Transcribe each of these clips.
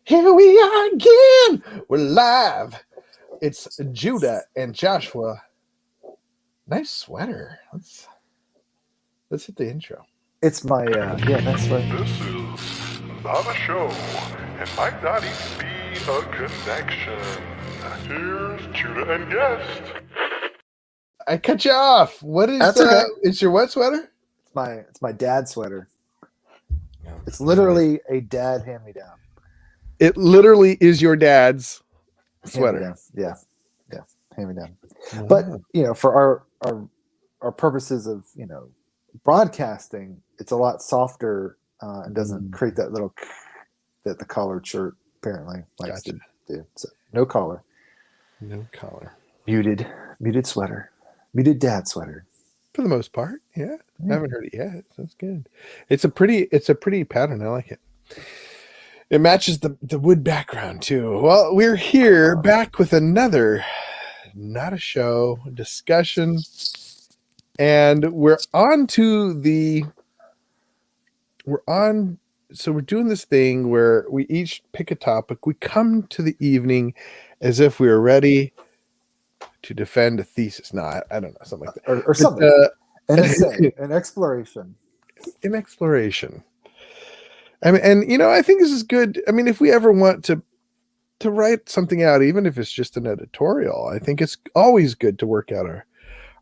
Here we are again. We're live. It's Judah and Joshua. Nice sweater. Let's hit the intro. It's my nice way. This is not a show and might not even be a connection. Here's Judah and guest. I cut you off. What is That's okay. It's your what sweater? It's my dad sweater. It's literally a dad hand-me-down. It literally is your dad's sweater. Hand-me-down. Yeah, hand-me-down. But for our purposes of broadcasting, it's a lot softer and doesn't create that little that the collared shirt apparently likes to do. So no collar. No collar. Muted sweater. Muted dad sweater. For the most part, yeah. I haven't heard it yet. That's good. It's a pretty pattern. I like it. It matches the wood background too. Well, we're here back with another not a show discussion, and we're doing this thing where we each pick a topic. We come to the evening as if we are ready to defend a thesis. No, I don't know, something like that. Or something. An essay, an exploration. An exploration. I mean, and I think this is good. I mean, if we ever want to write something out, even if it's just an editorial, I think it's always good to work out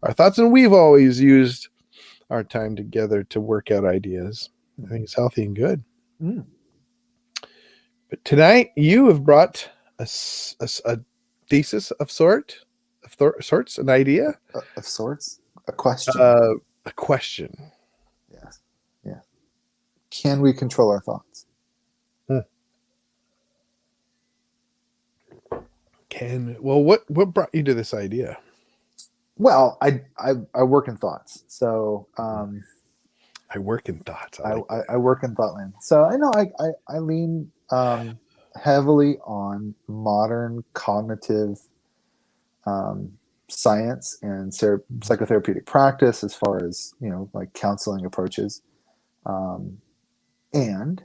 our thoughts. And we've always used our time together to work out ideas. I think it's healthy and good. But tonight you have brought a thesis of sorts, an idea of sorts, a question. A question. Yes. Yeah. Can we control our thoughts? What brought you to this idea? Well, I work in thoughts, so I work in thoughts. I work in thoughtland, so I know I lean heavily on modern cognitive science and psychotherapeutic practice, as far as like counseling approaches, and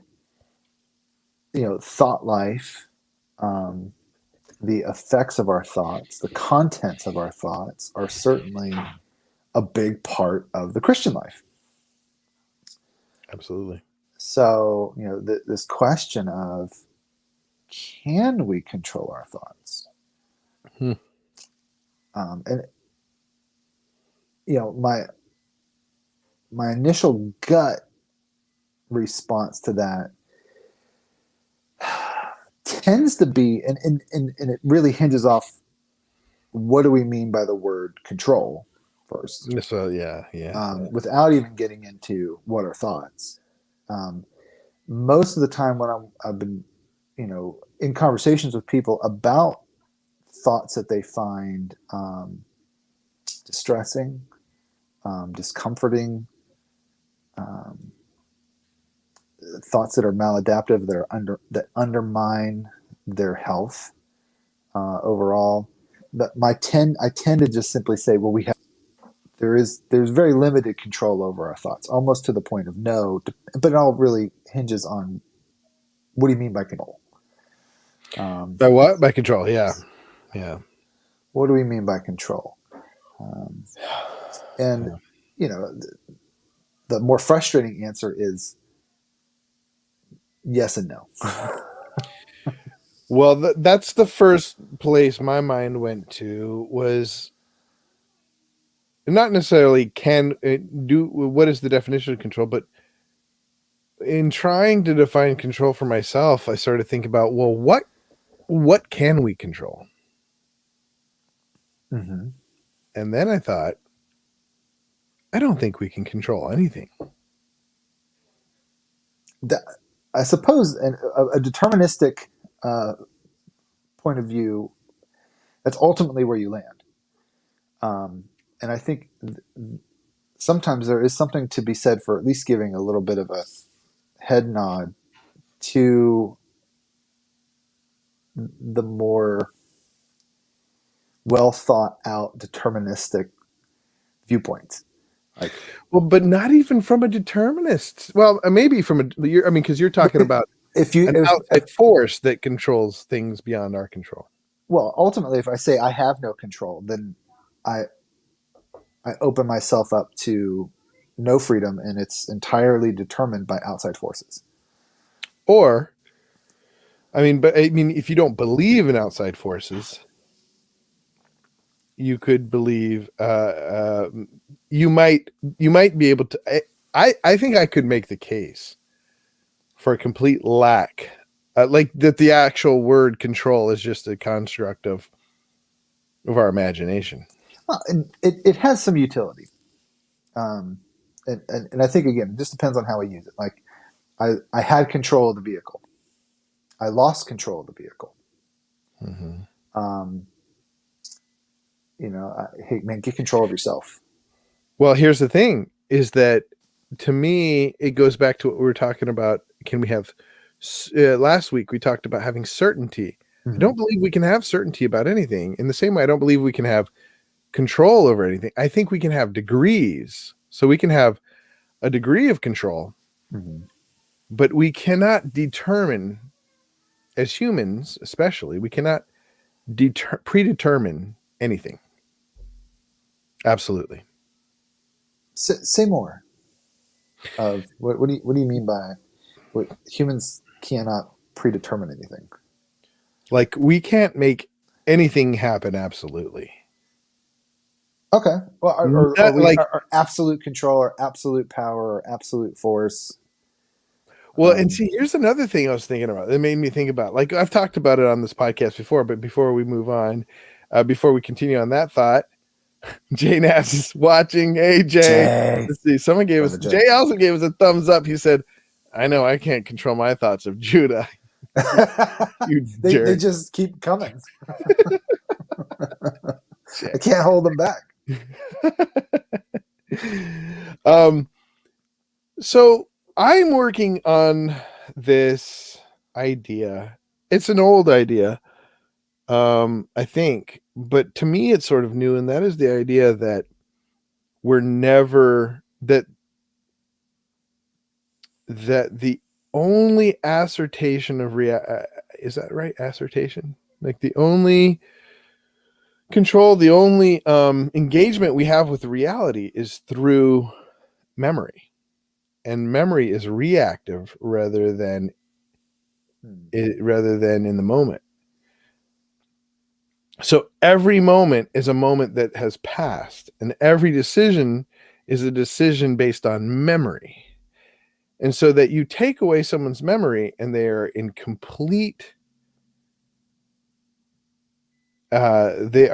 thought life. The effects of our thoughts, the contents of our thoughts, are certainly a big part of the Christian life. Absolutely. So, this question of, can we control our thoughts? And my initial gut response to that tends to be, and it really hinges off, what do we mean by the word control first? So without even getting into what are thoughts. Most of the time when I've been in conversations with people about thoughts that they find distressing, discomforting, thoughts that are maladaptive, that undermine their health overall. But I tend to just simply say, well, there's very limited control over our thoughts, almost to the point of no. But it all really hinges on, what do you mean by control? By what? By control? Yeah. What do we mean by control? The more frustrating answer is yes and no. Well, that's the first place my mind went to, was not necessarily what is the definition of control, but in trying to define control for myself, I started to think about, well, what can we control? Mm-hmm. And then I thought, I don't think we can control anything. I suppose a deterministic point of view, that's ultimately where you land. And I think sometimes there is something to be said for at least giving a little bit of a head nod to the more well thought out deterministic viewpoints. But not even from a determinist. Well, maybe from because you're talking about an outside force that controls things beyond our control. Well, ultimately, if I say I have no control, then I open myself up to no freedom, and it's entirely determined by outside forces. Or, if you don't believe in outside forces, you could believe. You might be able to. I think I could make the case for a complete lack, like that the actual word control is just a construct of our imagination. Well, and it has some utility. And I think, again, it just depends on how we use it. Like, I had control of the vehicle. I lost control of the vehicle. Mm-hmm. Hey, man, get control of yourself. Well, here's the thing: is that to me, it goes back to what we were talking about. Can we have? Last week we talked about having certainty. Mm-hmm. I don't believe we can have certainty about anything. In the same way, I don't believe we can have control over anything. I think we can have degrees. So we can have a degree of control, mm-hmm. but we cannot determine, as humans especially, we cannot predetermine anything. Absolutely. Say more. Of what do you mean by what humans cannot predetermine anything? Like, we can't make anything happen absolutely. Okay. Well, are absolute control or absolute power or absolute force? Well, and see, here's another thing I was thinking about. It made me think about, like, I've talked about it on this podcast before, but before we move on, before we continue on that thought, Jay Nass is watching. Hey, Jay. Let's see. Someone gave us, Jay also gave us a thumbs up. He said, I know I can't control my thoughts of Judah. They just keep coming. I can't hold them back. So I'm working on this idea. It's an old idea, I think, but to me it's sort of new, and that is the idea that we're never that the only assertion of is that right? Assertion, like the only control, the only engagement we have with reality is through memory, and memory is reactive rather than in the moment. So every moment is a moment that has passed, and every decision is a decision based on memory. And so that you take away someone's memory and they are in complete, there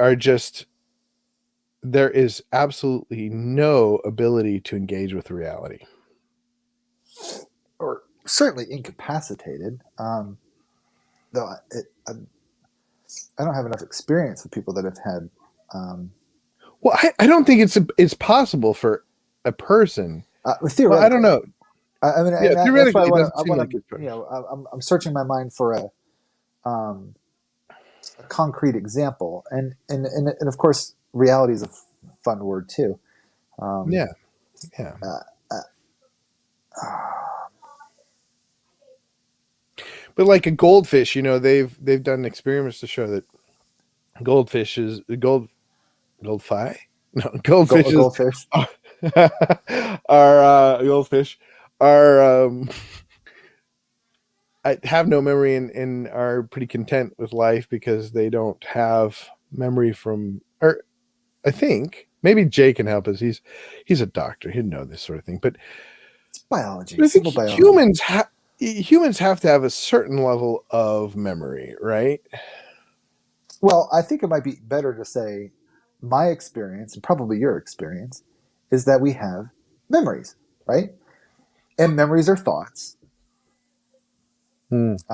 is absolutely no ability to engage with reality. Or certainly incapacitated. Though I don't have enough experience with people that have had. Well, I don't think it's possible for a person. Theoretically, well, I don't know. I mean, yeah, that's why like I'm searching my mind for a concrete example, and of course, reality is a fun word too. Yeah. But like a goldfish, they've done experiments to show that goldfish is goldfish are goldfish are have no memory and are pretty content with life because they don't have memory from, or I think maybe Jay can help us. He's a doctor. He'd know this sort of thing, but it's biology. I think humans have to have a certain level of memory, right? Well, I think it might be better to say my experience, and probably your experience, is that we have memories, right? And memories are thoughts. And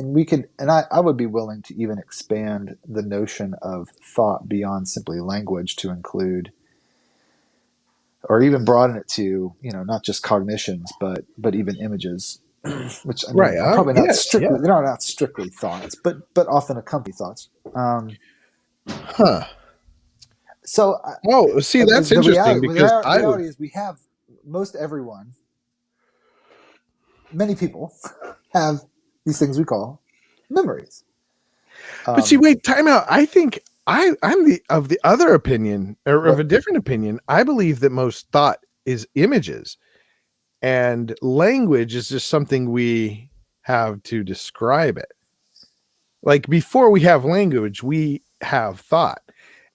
we could, and I would be willing to even expand the notion of thought beyond simply language to include, or even broaden it to, not just cognitions, but even images, which are probably not strictly, they're not strictly thoughts, but often accompany thoughts. So, see, that's interesting, because the reality is we have, most everyone many people have these things we call memories. But see, Um, wait, time out. I think I'm the other opinion, or of a what different opinion. I believe that most thought is images, and language is just something we have to describe it. Like before we have language, we have thought,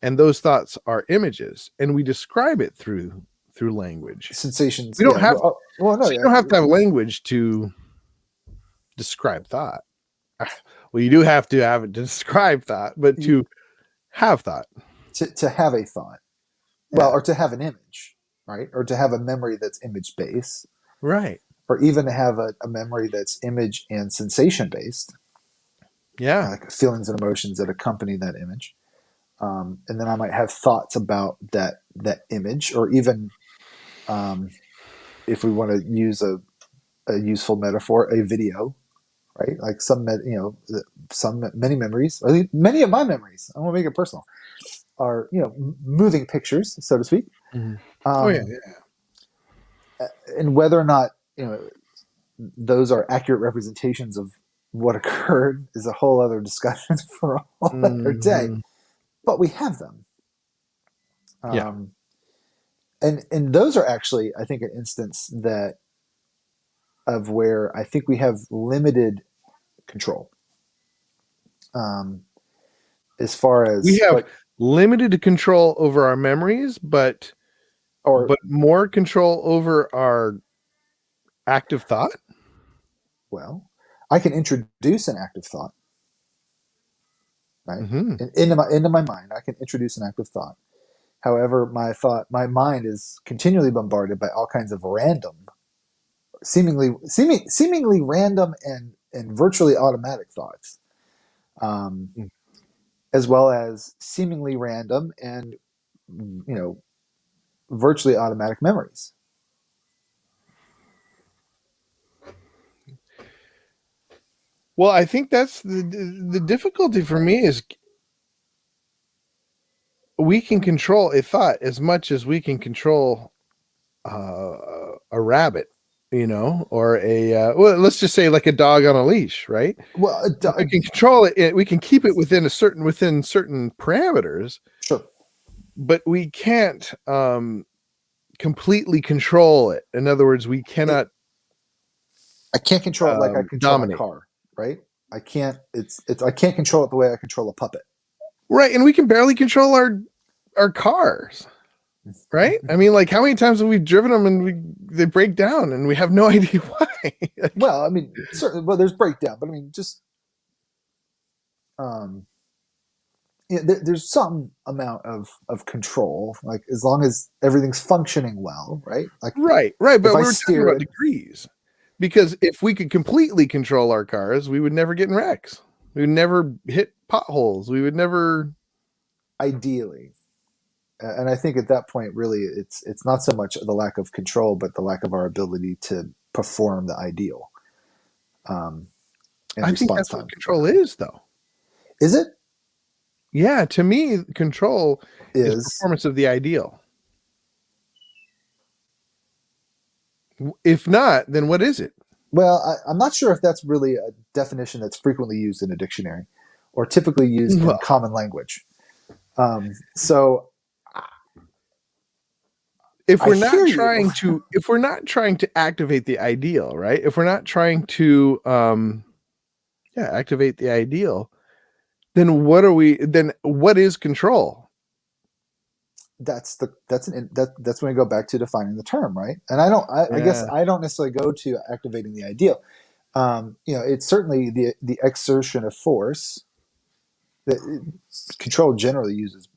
and those thoughts are images, and we describe it through language. sensations? We don't Yeah. have Well, no. so you don't have to have language to describe thought. Well, you do have to have it to describe thought, but to have thought. To have a thought, well, Yeah. or to have an image, right? Or to have a memory that's image based, Right. or even to have a memory that's image and sensation based, Yeah. like feelings and emotions that accompany that image. And then I might have thoughts about that image, or even um, if we want to use a useful metaphor, a video, right? Like many memories, or many of my memories. I want to make it personal. Are moving pictures, so to speak. Mhm. Oh yeah, Um, yeah. and whether or not those are accurate representations of what occurred is a whole other discussion for a whole other day. Mhm. But we have them, Yeah. um, and those are actually, I think, an instance that of where I think we have limited control, um, as far We as have like, limited control over our memories, or but more control over our active thought. well, I can introduce an active thought, right? Hmm. Into my mind, I can introduce an active thought. However, my mind is continually bombarded by all kinds of seemingly random and virtually automatic thoughts, um, as well as seemingly random and virtually automatic memories. Well, I think that's the difficulty for me is we can control a thought as much as we can control a rabbit, or well, let's just say like a dog on a leash, right? Well, We can control it. We can keep it within certain parameters, sure. but we can't completely control it. In other words, we It, cannot I can't control it like I control my dominate. car, right? I can't. I can't control it the way I control a puppet. Right, and we can barely control our cars. Right? I mean, like, how many times have we driven them and they break down and we have no idea why? Like, Well, I mean, certainly. Well, there's breakdown, but I mean, just um, there's some amount of control, like as long as everything's functioning well, right? Like right, right. if But I we were talking steer about it, degrees because if we could completely control our cars, we would never get in wrecks. We would never hit potholes. We would never. ideally, and I think at that point, really, it's not so much the lack of control, but the lack of our ability to perform the ideal um, in I think response that's what time. control is, though. Is it? Yeah, to me, control is Is performance of the ideal. If not, then what is it? well, I'm not sure if that's really a definition that's frequently used in a dictionary or typically used in Well, common language. So if I we're not hear you. trying to activate the ideal, right? If we're not trying to activate the ideal, then what is control? That's when we go back to defining the term, right? And I guess Yeah. I don't necessarily go to activating the ideal. It's certainly the exertion of force that control generally uses,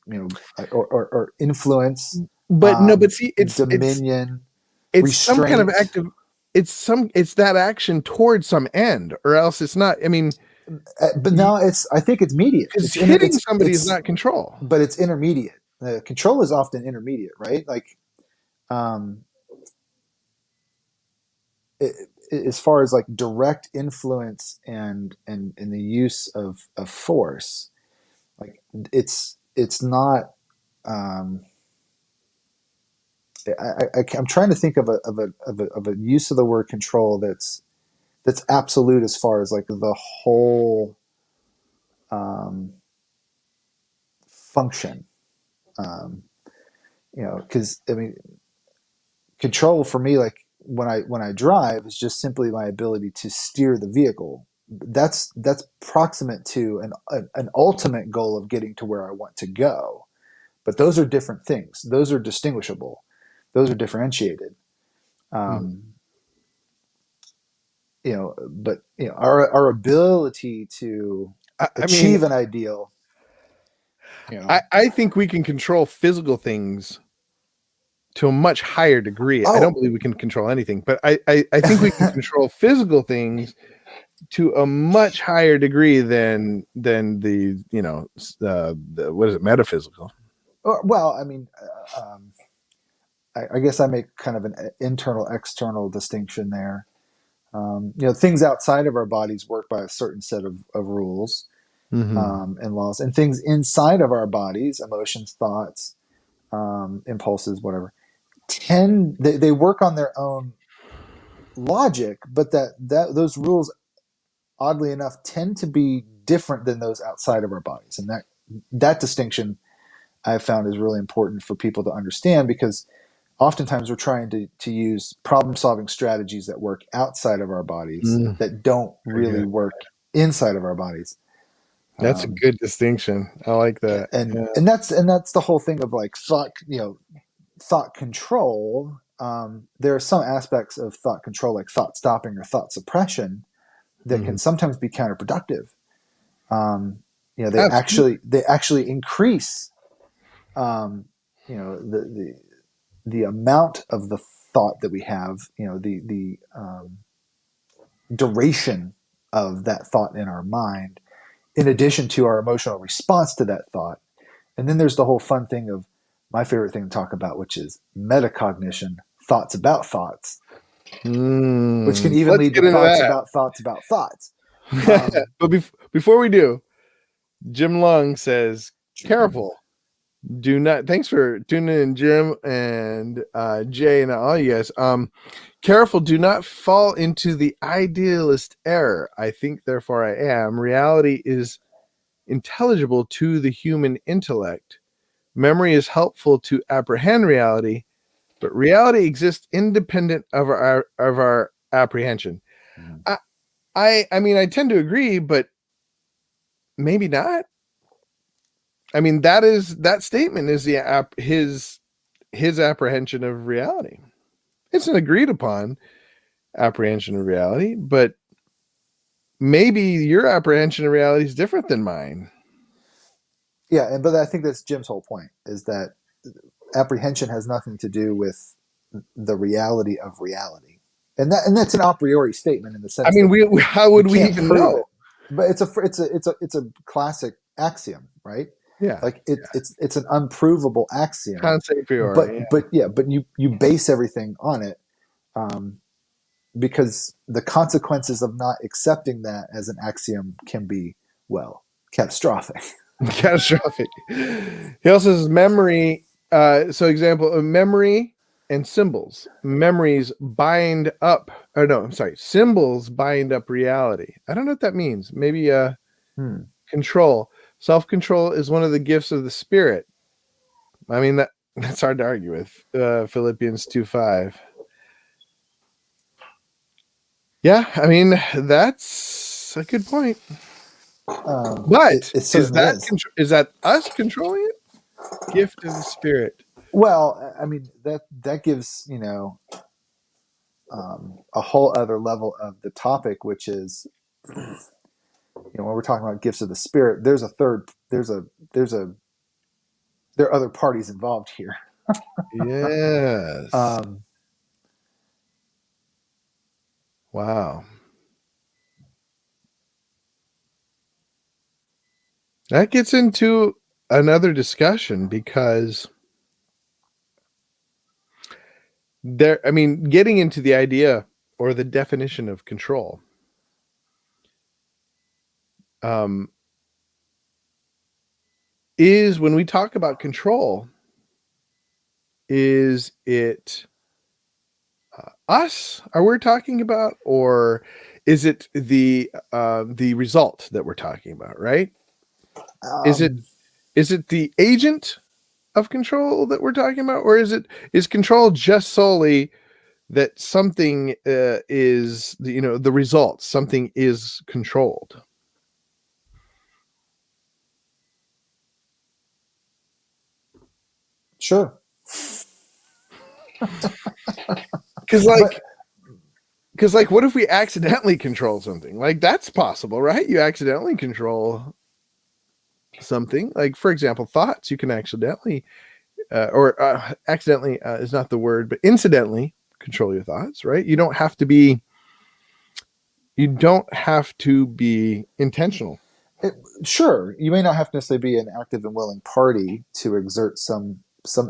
or influence, But no, but see, dominion, it's some kind of restraint. active it's that action towards some end, or else it's not. I mean, But now I think it's mediate. because hitting somebody is not control. But it's intermediate. Control is often intermediate, right? Like, um, it, as far as like direct influence and the use of force, like it's not. Um, I'm trying to think of a use of the word control that's that's absolute as far as like the whole um, function. Um, because I mean, control for me, like when I drive, is just simply my ability to steer the vehicle. That's proximate to an ultimate goal of getting to where I want to go. But those are different things. Those are distinguishable. Those are differentiated. Mhm. Um, but our ability to I mean, achieve an ideal, I think we can control physical things to a much higher degree. I don't oh, believe we can control anything, but I think we can control physical things to a much higher degree than the the what is it, metaphysical. well, I mean, I guess I make kind of an internal external distinction there. Things outside of our bodies work by a certain set of rules Mm-hmm. and laws, and things inside of our bodies, emotions, thoughts, impulses, whatever, they work on their own logic, but that those rules, oddly enough, tend to be different than those outside of our bodies, and that distinction I've found is really important for people to understand, because oftentimes we're trying to use problem solving strategies that work outside of our bodies Mm, that don't very really good. work inside of our bodies. That's a Um, good distinction. I like that. and Yeah. that's the whole thing of like thought control. There are some aspects of thought control, like thought stopping or thought suppression, that Mhm. can sometimes be counterproductive. They Absolutely. actually increase um, the amount of the thought that we have, the duration of that thought in our mind, in addition to our emotional response to that thought. And then there's the whole fun thing of my favorite thing to talk about, which is metacognition, thoughts about thoughts, which can even Let's lead to get into thoughts that. about thoughts about thoughts. Um, But before we do, Jim Long says, careful. Do not, thanks for tuning in, Jim and Jay and all you guys. Careful, do not fall into the idealist error. I think, therefore I am. Reality is intelligible to the human intellect. Memory is helpful to apprehend reality, but reality exists independent of our apprehension. I, I mean, I tend to agree, but maybe not. I mean, that statement is his apprehension of reality. It's an agreed upon apprehension of reality, but maybe your apprehension of reality is different than mine. yeah, but I think that's Jim's whole point, is that apprehension has nothing to do with the reality of reality, and that's an a priori statement in the I sense mean, that we how we would we can't even prove know? it, but it's a classic axiom, right? Yeah, Like it's an unprovable axiom, concept priori. but Yeah. but you base everything on it, um, because the consequences of not accepting that as an axiom can be, well, catastrophic. Catastrophic. He also says memory. So example, memory and symbols. Memories bind up. Oh no, I'm sorry. Symbols bind up reality. I don't know what that means. Maybe Hmm. control. Self-control is one of the gifts of the spirit. I mean that's hard to argue with. Philippians 2:5. Yeah, I mean that's a good point. But It is certainly that is. is that us controlling it? Gift of the spirit. Well, I mean that gives a whole other level of the topic, which is, when we're talking about gifts of the spirit, there's a third, there's a there are other parties involved here. Yes. Um, Wow. That gets into another discussion because I mean, getting into the idea or the definition of control. Um, is when we talk about control, is it us are we talking about, or is it the result that we're talking about, right? Is it Um, is it the agent of control that we're talking about, or is control just solely that something is the result, something is controlled? sure, Because but what if we accidentally control something? Like, that's possible, right? You accidentally control something, like, for example, thoughts. You can accidentally or accidentally is not the word, but incidentally control your thoughts, right? You don't have to be intentional. it, sure, you may not have to necessarily be an active and willing party to exert some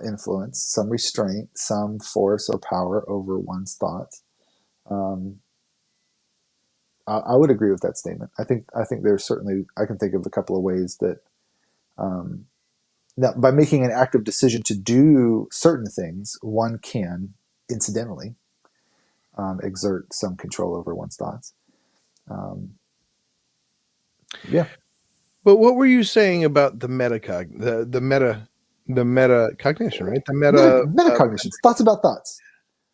influence, some restraint, some force or power over one's thoughts. Um, I would agree with that statement. I think there's certainly I can think of a couple of ways that um, that by making an active decision to do certain things, one can incidentally exert some control over one's thoughts. Um, yeah, But what were you saying about the meta cognition, right? The metacognition, thoughts about thoughts.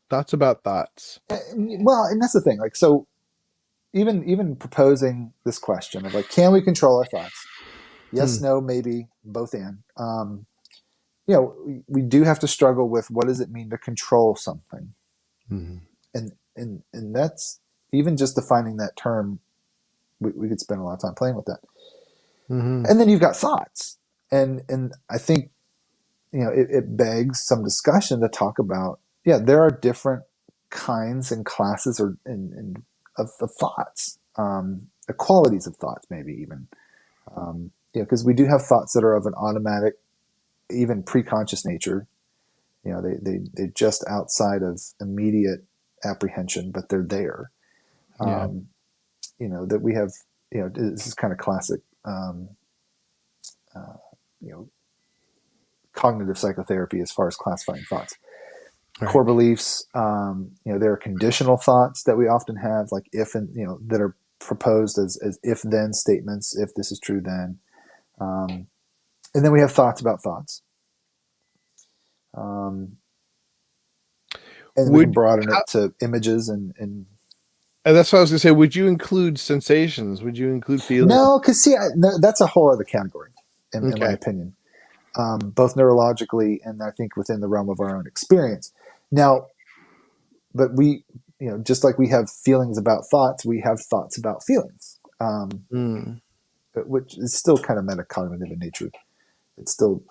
thoughts about thoughts. Well, and that's the thing. Like, so even proposing this question of like, can we control our thoughts? Yes, Hmm. no, maybe, both and. We do have to struggle with what does it mean to control something, Hmm. and that's even just defining that term. We could spend a lot of time playing with that. Hmm. And then you've got thoughts, and I think it begs some discussion to talk about. Yeah, there are different kinds and classes of thoughts, the qualities of thoughts, maybe even. Because we do have thoughts that are of an automatic, even preconscious nature. They're just outside of immediate apprehension, but they're there. Yeah. Um, that we have. This is kind of classic. Uh, you know, Cognitive psychotherapy as far as classifying thoughts. Right. Core beliefs. There are conditional thoughts that we often have, like if and that are proposed as if then statements. If this is true, then. And then we have thoughts about thoughts. Um, and we can Would broaden how, it to images and that's what I was gonna say. Would you include sensations? Would you include feelings? no, because see, no, that's a whole other category, in my Okay. opinion, both neurologically and I think within the realm of our own experience. Now, but we, just like we have feelings about thoughts, we have thoughts about feelings, Mm. which is still kind of metacognitive in nature. It's still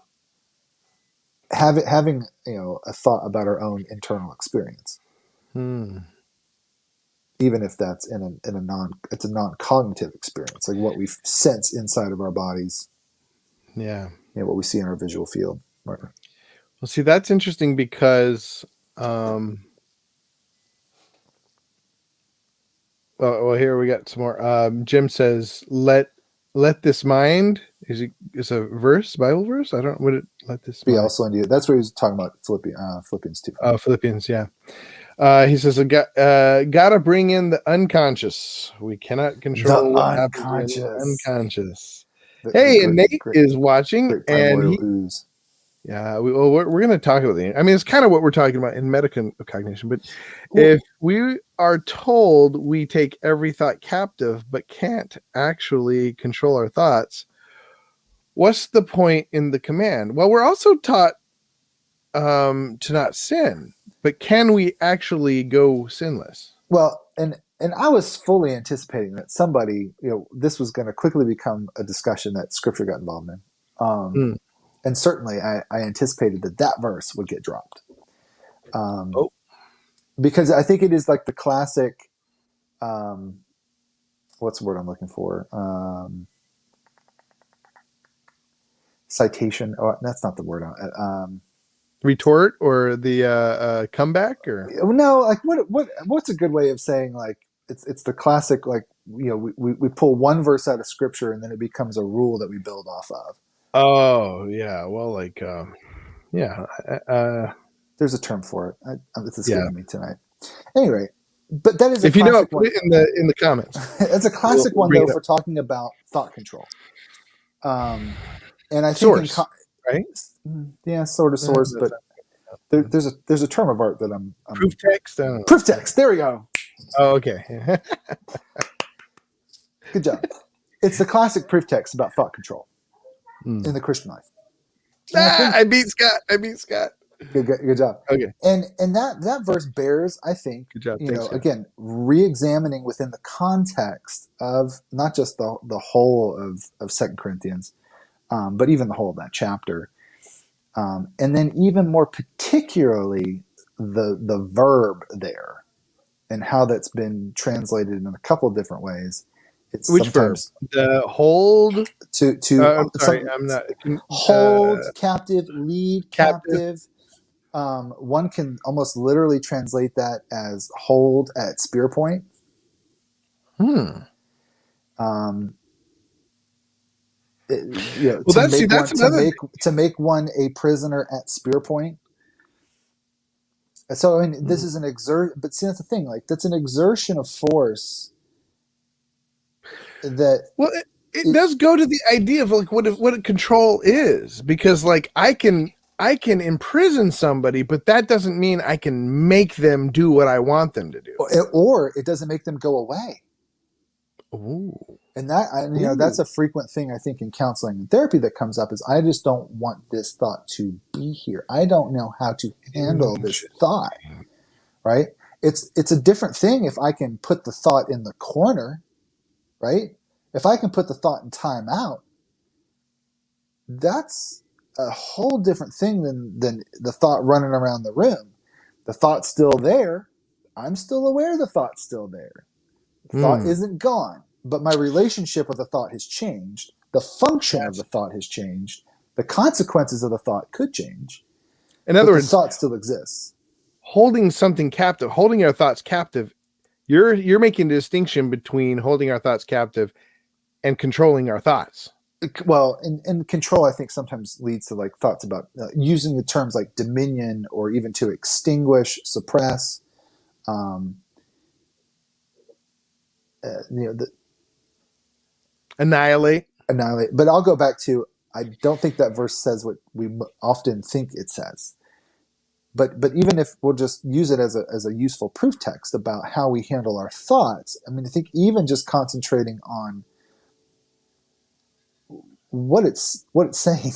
having a thought about our own internal experience, Mm. even if that's it's a non-cognitive experience, like what we sense inside of our bodies, Yeah. what we see in our visual field. Right. Well, see, that's interesting because, um, well, here we got some more. Jim says, "Let this mind is a verse, Bible verse. I don't what it let this Be mind." also into that's what he was talking about Philippians 2. Philippians, yeah. He says, "Gotta bring in the unconscious. We cannot The control what happens in the unconscious, unconscious." the Hey, and great Nate great is watching, great and primordial ooze. yeah, we're going to talk about the. I mean, it's kind of what we're talking about in metacognition. But Ooh, if we are told we take every thought captive, but can't actually control our thoughts, what's the point in the command? Well, we're also taught to not sin, but can we actually go sinless? well, and I was fully anticipating that somebody, this was going to quickly become a discussion that Scripture got involved in, Mm. and certainly I anticipated that verse would get dropped, um, Oh, because I think it is like the classic. Um, what's the word I'm looking for? Citation. Oh, that's not the word. retort or the comeback or No, like what's a good way of saying like it's the classic like we pull one verse out of scripture and then it becomes a rule that we build off of. oh yeah, well like yeah There's a term for it. It's yeah escaping me tonight. Anyway, But that is a If you know classic it, put one. it in the comments. It's a classic We'll one bring though it up. for talking about thought control. And I think Source, right? yeah, sort of source, but there's a term of art that I'm Proof text. I don't know. proof text. There we go. Oh, okay. Good job. It's the classic proof text about thought control Hmm. in the Christian life. And I think I beat Scott. good job. Okay. And that verse bears, I think, Good job. Thanks, Scott. again, re-examining within the context of not just the whole of Second Corinthians, but even the whole of that chapter, and then even more particularly the verb there and how that's been translated in a couple of different ways. It's Which verb? sometimes The hold. to I'm sorry. I'm not. hold captive, lead Captive. captive. One can almost literally translate that as hold at spear point. Um, Well, that's another. To make one a prisoner at spear point. So I mean, this is an but see, that's the thing. Like, that's an exertion of force. That Well, it does go to the idea of like what control is, because like I can imprison somebody, but that doesn't mean I can make them do what I want them to do. Or it doesn't make them go away. Ooh. And that's a frequent thing I think in counseling and therapy that comes up is I just don't want this thought to be here. I don't know how to handle this thought. Right? It's a different thing if I can put the thought in the corner, right? If I can put the thought in timeout, that's a whole different thing than the thought running around the room. The thought's still there. I'm still aware the thought's still there. The thought isn't gone, but my relationship with the thought has changed. The function of the thought has changed. The consequences of the thought could change. In other words, the thought still exists. Holding something captive, holding our thoughts captive, you're making a distinction between holding our thoughts captive and controlling our thoughts. Well, and control, I think, sometimes leads to like thoughts about using the terms like dominion or even to extinguish, suppress. Annihilate. But I'll go back to, I don't think that verse says what we often think it says. But even if we'll just use it as a useful proof text about how we handle our thoughts, I mean, I think even just concentrating on what it's saying,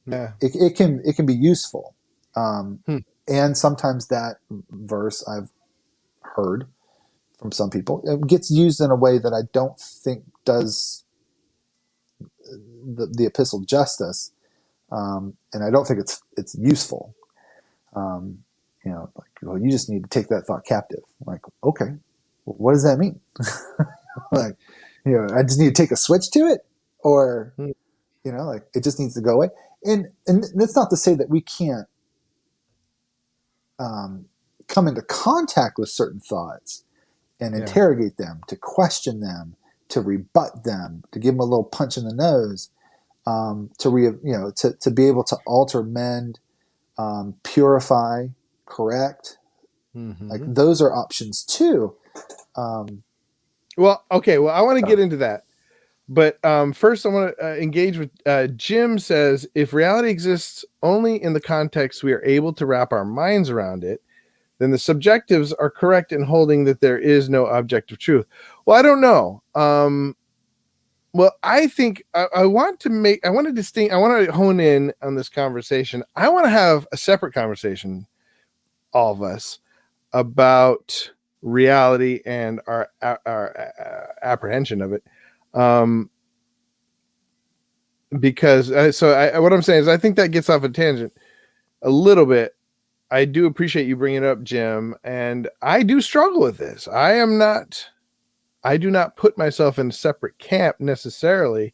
it can be useful. And sometimes that verse, I've heard from some people, it gets used in a way that I don't think does the epistle justice, and I don't think it's useful. Like, well, you just need to take that thought captive. I'm like, okay, what does that mean? Like, I just need to take a switch to it, or like it just needs to go away. And that's not to say that we can't come into contact with certain thoughts and interrogate them, to question them, to rebut them, to give them a little punch in the nose, to be able to alter, mend, purify, correct. Like, those are options too. Well, okay. Well, I want to get into that, but first I want to engage with Jim. Says, if reality exists only in the context we are able to wrap our minds around it, then the subjectives are correct in holding that there is no objective truth. Well, I don't know. Well, I think I want to hone in on this conversation. I want to have a separate conversation, all of us, about reality and our apprehension of it. Because what I'm saying is I think that gets off a tangent a little bit. I do appreciate you bringing it up, Jim, and I do struggle with this. I do not put myself in a separate camp necessarily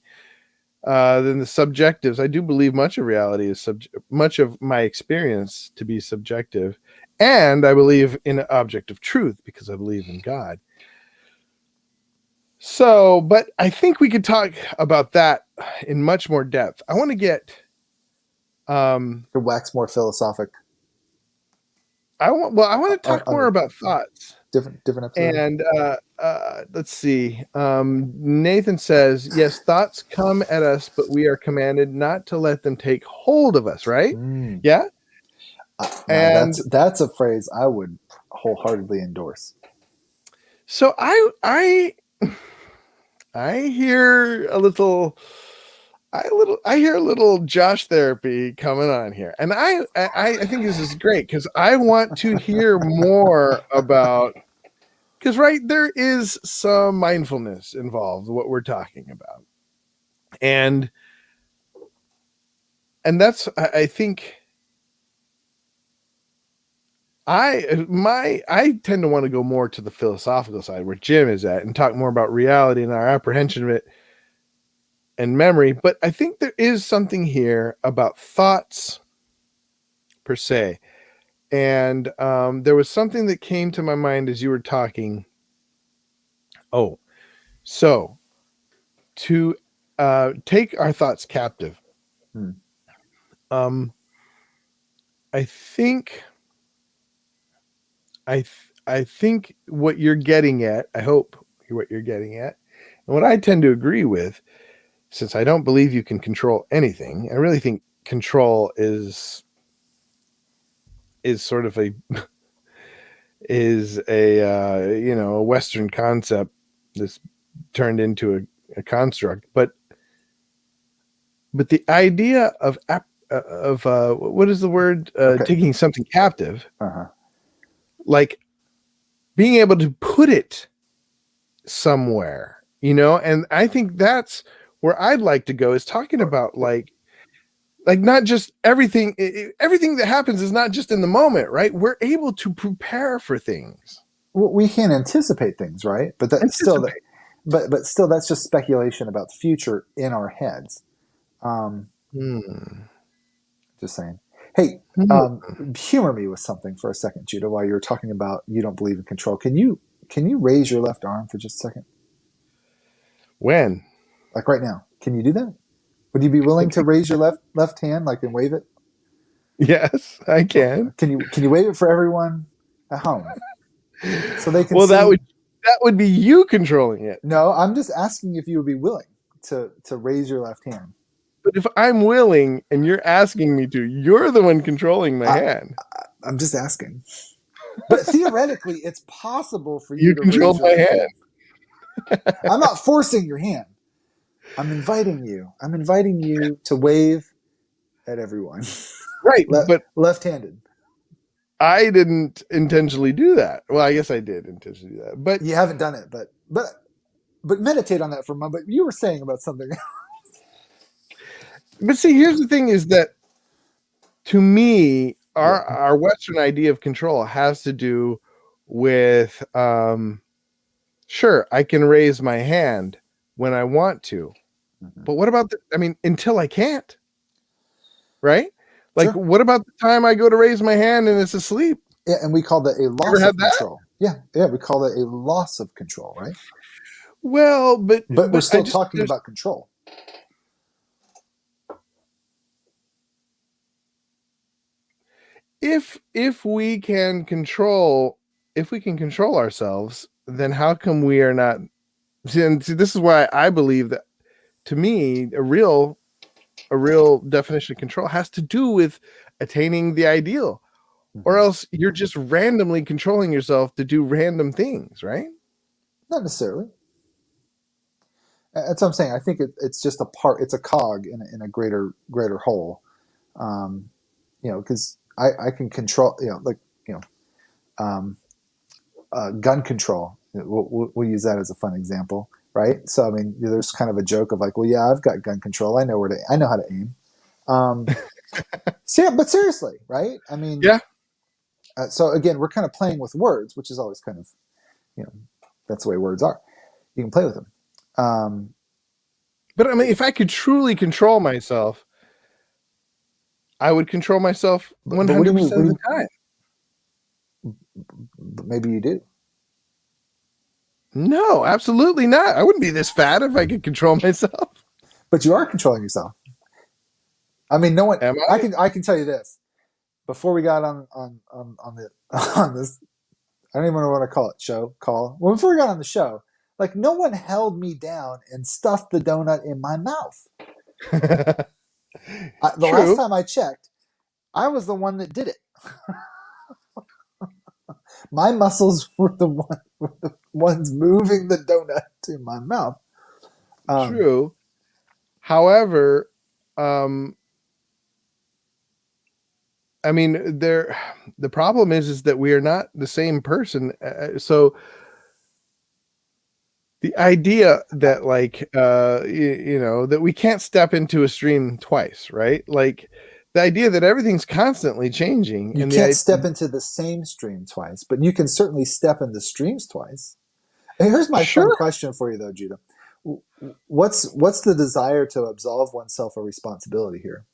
than the subjectives. I do believe much of reality is much of my experience to be subjective, and I believe in an object of truth because I believe in God. So, but I think we could talk about that in much more depth. I want to get to wax more philosophic. I want to talk more about thoughts. Different episode. And let's see. Nathan says, yes, thoughts come at us, but we are commanded not to let them take hold of us, right? Mm. Yeah. Now And that's a phrase I would wholeheartedly endorse. so I hear a little I hear a little Josh therapy coming on here. And I think this is great because I want to hear more about, because right, there is some mindfulness involved what we're talking about. And that's, I think I tend to want to go more to the philosophical side where Jim is at and talk more about reality and our apprehension of it and memory. But I think there is something here about thoughts per se. And there was something that came to my mind as you were talking. Oh, so to take our thoughts captive. I think I think what you're getting at, I hope what you're getting at, and what I tend to agree with, since I don't believe you can control anything, I really think control is sort of a a Western concept that's turned into a construct, but the idea of what is the word, taking something captive, like being able to put it somewhere, and I think that's where I'd like to go, is talking about like not just everything that happens is not just in the moment, right? We're able to prepare for things. Well, we can anticipate things, right? But that's still that's just speculation about the future in our heads. Just saying. Hey, humor me with something for a second, Judah, while you're talking about you don't believe in control. Can you raise your left arm for just a second? When? Like right now. Can you do that? Would you be willing to raise your left hand, like, and wave it? Yes, I can. Can you wave it for everyone at home so they can? Well, see? that would be you controlling it. No, I'm just asking if you would be willing to raise your left hand. But if I'm willing and you're asking me to, you're the one controlling my hand. I'm just asking. But theoretically, it's possible for you to control raise my your hand. I'm not forcing your hand. I'm inviting you. I'm inviting you to wave at everyone. Right, but left-handed. I didn't intentionally do that. Well, I guess I did intentionally do that, but you haven't done it. But meditate on that for a moment. You were saying about something. But see, here's the thing: is that to me, our Western idea of control has to do with, sure, I can raise my hand when I want to, but what about until I can't, right? Like, what about the time I go to raise my hand and it's asleep? Yeah, and we call that a loss of control. Yeah, we call that a loss of control, right? Well, but we're still talking about control. If we can control ourselves, then how come we are not? See, this is why I believe that, to me, a real definition of control has to do with attaining the ideal, or else you're just randomly controlling yourself to do random things, right? Not necessarily. That's what I'm saying. I think it's just a part. It's a cog in a greater whole. Because I can control. Gun control. We'll use that as a fun example, right? So I mean, there's kind of a joke of like, well, yeah, I've got gun control. I know how to aim. But seriously, right? I mean, yeah. So again, we're kind of playing with words, which is always kind of, that's the way words are. You can play with them. But I mean, if I could truly control myself, I would control myself 100% of the time. But maybe you do. No, absolutely not. I wouldn't be this fat if I could control myself. But you are controlling yourself. I mean, no one. Am I? I can tell you this. Before we got on this, I don't even want to call it call. Well, before we got on the show, like no one held me down and stuffed the donut in my mouth. The last True. time I checked, I was the one that did it. My muscles were the ones moving the donut in my mouth. True. However, I mean, the problem is that we are not the same person. So the idea that like, that we can't step into a stream twice, right? Like the idea that everything's constantly changing. You And can't step into the same stream twice, but you can certainly step into streams twice. And here's my fun question for you, though, Judah. What's the desire to absolve oneself of responsibility here?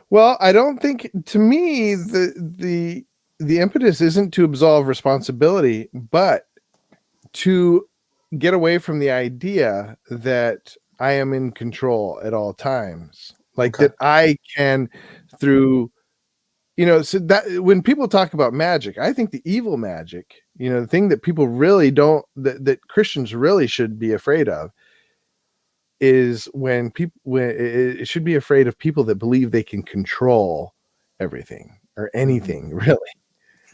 Well, I don't think, to me, the impetus isn't to absolve responsibility, but to get away from the idea that I am in control at all times. Like that I can, through, so that when people talk about magic, I think the evil magic, the thing that people really don't, that Christians really should be afraid of, is when it should be afraid of people that believe they can control everything or anything, really.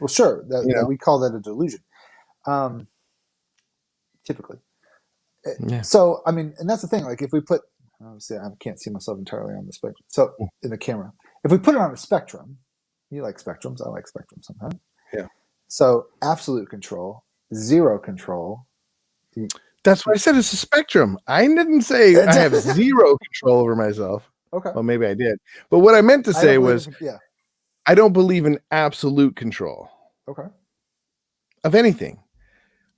Well, sure. We call that a delusion. Typically. Yeah. So, I mean, and that's the thing. Like if we put, obviously I can't see myself entirely on the spectrum. So in the camera, if we put it on a spectrum, you like spectrums. I like spectrums sometimes. Yeah. So absolute control, zero control. That's what I said. It's a spectrum. I didn't say I have zero control over myself. Okay. Well, maybe I did. But what I meant to say was, I don't believe in absolute control. Okay. Of anything.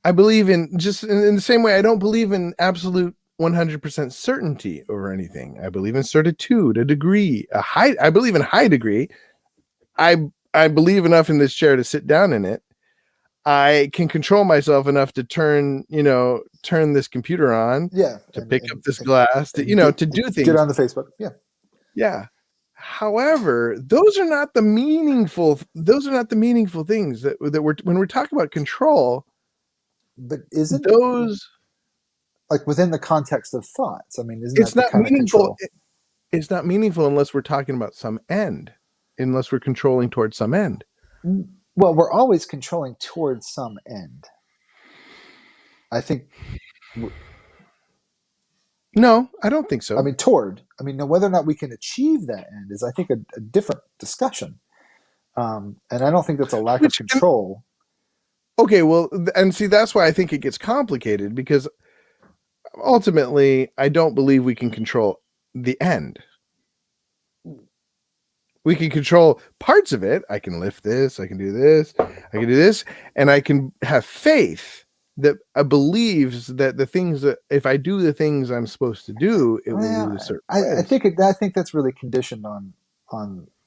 I believe in, just in the same way, I don't believe in absolute 100% certainty over anything. I believe in certitude, a degree, I believe in high degree. I believe enough in this chair to sit down in it. I can control myself enough to turn this computer on, to pick up this glass, to do things. Get on the Facebook. Yeah. Yeah. However, those are not the meaningful things that when we're talking about control. But isn't those like within the context of thoughts? I mean, it's not meaningful. It's not meaningful unless we're talking about some end, unless we're controlling towards some end. Well, we're always controlling towards some end. I think. No, I don't think so. I mean, now whether or not we can achieve that end is, I think, a different discussion. And I don't think that's a lack of control. Okay, well, and see, that's why I think it gets complicated, because ultimately, I don't believe we can control the end. We can control parts of it. I can lift this, I can do this, I can do this, and I can have faith that believes that the things that, if I do the things I'm supposed to do, it will lead a certain way. I think that's really conditioned on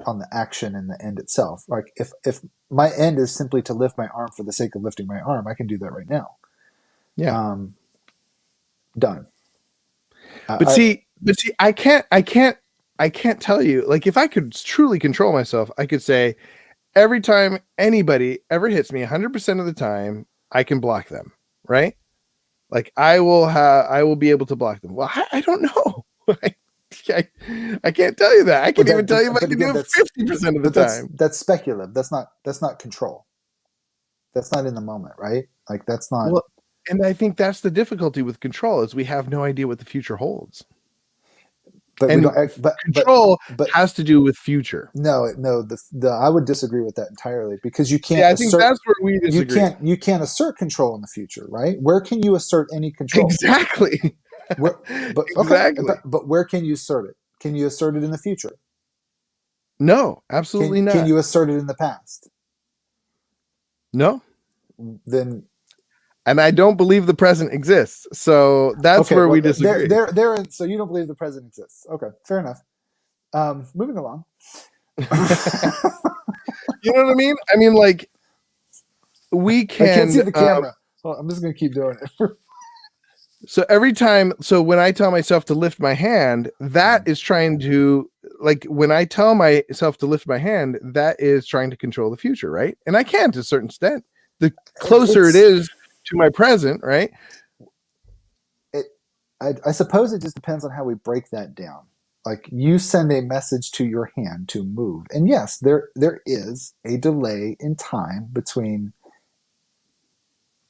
the action and the end itself. Like if my end is simply to lift my arm for the sake of lifting my arm, I can do that right now. Yeah. Done. But see, I can't tell you, like, if I could truly control myself, I could say every time anybody ever hits me 100% of the time, I can block them, right? Like I will be able to block them. Well, I don't know. I can't tell you that. I can't even tell you if I can do it 50% of the time. That's speculative. That's not control. That's not in the moment, right? Like that's not. Well, and I think that's the difficulty with control, is we have no idea what the future holds. But control has to do with future. No. I would disagree with that entirely, because you can't. Yeah, I think that's where we disagree. You can't assert control in the future, right? Where can you assert any control? Exactly. Exactly. But where can you assert it? Can you assert it in the future? No, absolutely not. Can you assert it in the past? No. Then. And I don't believe the present exists. So that's where we disagree. So you don't believe the present exists. Okay, fair enough. Moving along. You know what I mean? I mean, like, we can. I can't see the camera. Well, I'm just going to keep doing it. So when I tell myself to lift my hand, that is trying to, like, when I tell myself to lift my hand, that is trying to control the future, right? And I can to a certain extent. the closer it is to my present, right? I suppose it just depends on how we break that down. Like you send a message to your hand to move, and yes, there is a delay in time between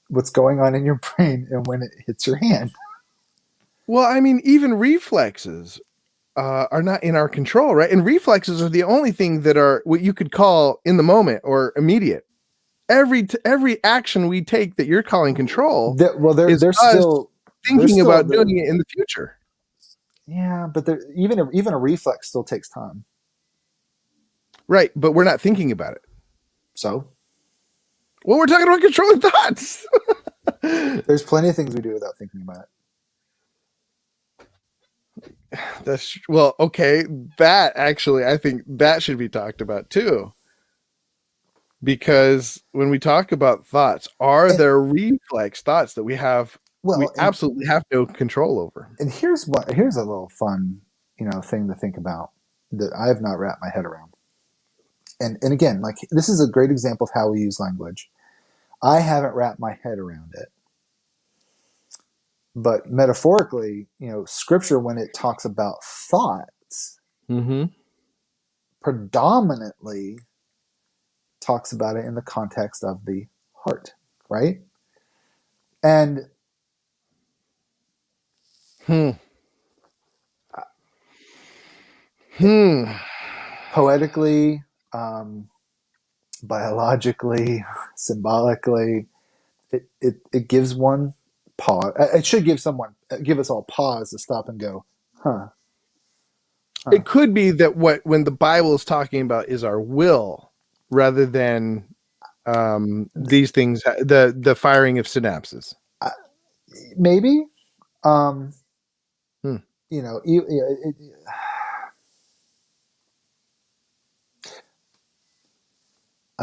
what's going on in your brain and when it hits your hand. Well, I mean, even reflexes are not in our control, right? And reflexes are the only thing that are what you could call in the moment or immediate. Every action we take that you're calling control is They're us still thinking about doing it in the future. Yeah, but even a reflex still takes time. Right, but we're not thinking about it. So, well, we're talking about controlling thoughts. There's plenty of things we do without thinking about it. That's well, okay. That actually, I think that should be talked about too. Because when we talk about thoughts, there reflex thoughts that we have? We absolutely have no control over. And here's a little fun, thing to think about that I have not wrapped my head around. And again, like this is a great example of how we use language. I haven't wrapped my head around it. But metaphorically, scripture, when it talks about thoughts, predominantly talks about it in the context of the heart, right? And poetically, biologically, symbolically, it gives one pause. It should give us all pause to stop and go, huh. It could be that when the Bible is talking about is our will rather than these things, the firing of synapses. Maybe. I'm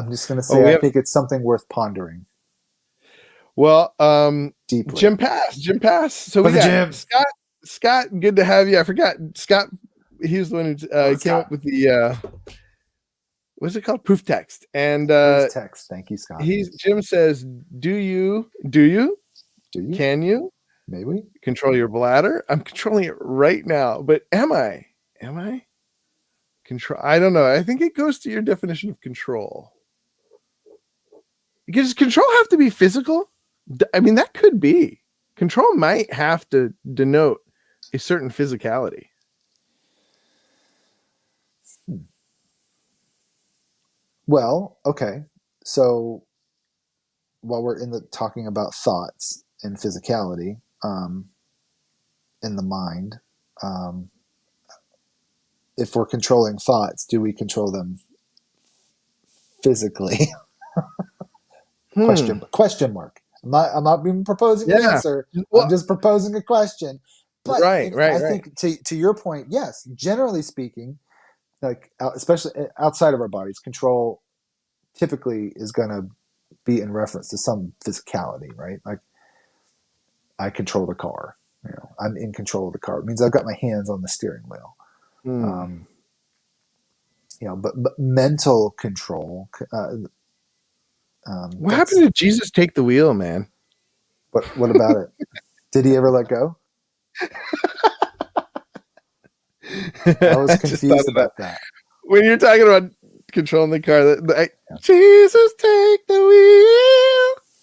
just going to say I think it's something worth pondering. Well, deeply. Jim Pass. So we got Scott. Good to have you. I forgot Scott. He was the one who came up with the what's it called? Proof text. And proof text. Thank you, Scott. Jim says, do you? Can you? Maybe control your bladder? I'm controlling it right now, but am I? Control? I don't know. I think it goes to your definition of control. Does control have to be physical? I mean, that could be. Control might have to denote a certain physicality. Well, okay. So while we're talking about thoughts and physicality in the mind, if we're controlling thoughts, do we control them physically? Question mark. I'm not even proposing an answer. Well, I'm just proposing a question. But I think to your point, yes, generally speaking, like especially outside of our bodies, control typically is going to be in reference to some physicality, right? Like I control the car. I'm in control of the car. It means I've got my hands on the steering wheel. But mental control. What happened to Jesus take the wheel, man? What about it? Did he ever let go? I was confused about that. When you're talking about controlling the car, Jesus take the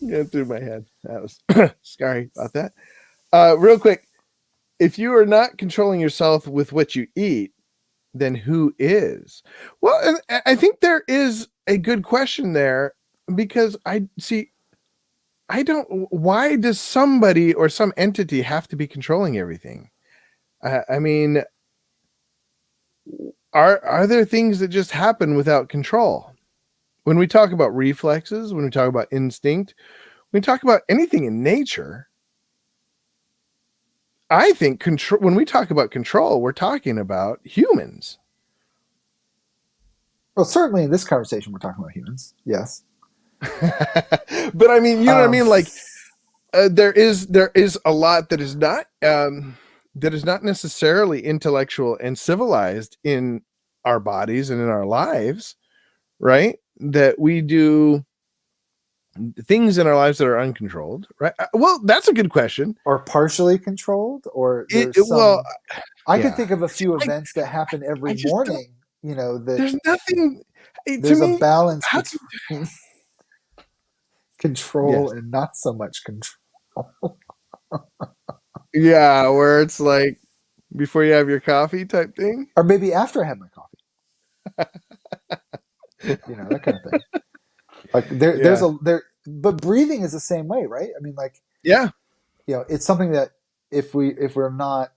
wheel. Going through my head. That was sorry about that. Real quick, if you are not controlling yourself with what you eat, then who is? Well, and I think there is a good question there because why does somebody or some entity have to be controlling everything? I mean, are there things that just happen without control? When we talk about reflexes, when we talk about instinct, when we talk about anything in nature, I think when we talk about control, we're talking about humans. Well, certainly in this conversation, we're talking about humans. Yes. But I mean, you know what I mean? Like there is a lot that is not necessarily intellectual and civilized in our bodies and in our lives, right? That we do things in our lives that are uncontrolled, right? Well, that's a good question. or partially controlled, or there's Well, some. I could yeah. think of a See, few events that happen every I just don't. morning. That There's nothing. To there's a me, balance how between control yes, and not so much control. yeah, where it's like before you have your coffee type thing. Or maybe after I have my coffee, that kind of thing. Like there's Yeah, but breathing is the same way, right? I mean, like, yeah. it's something that if we're not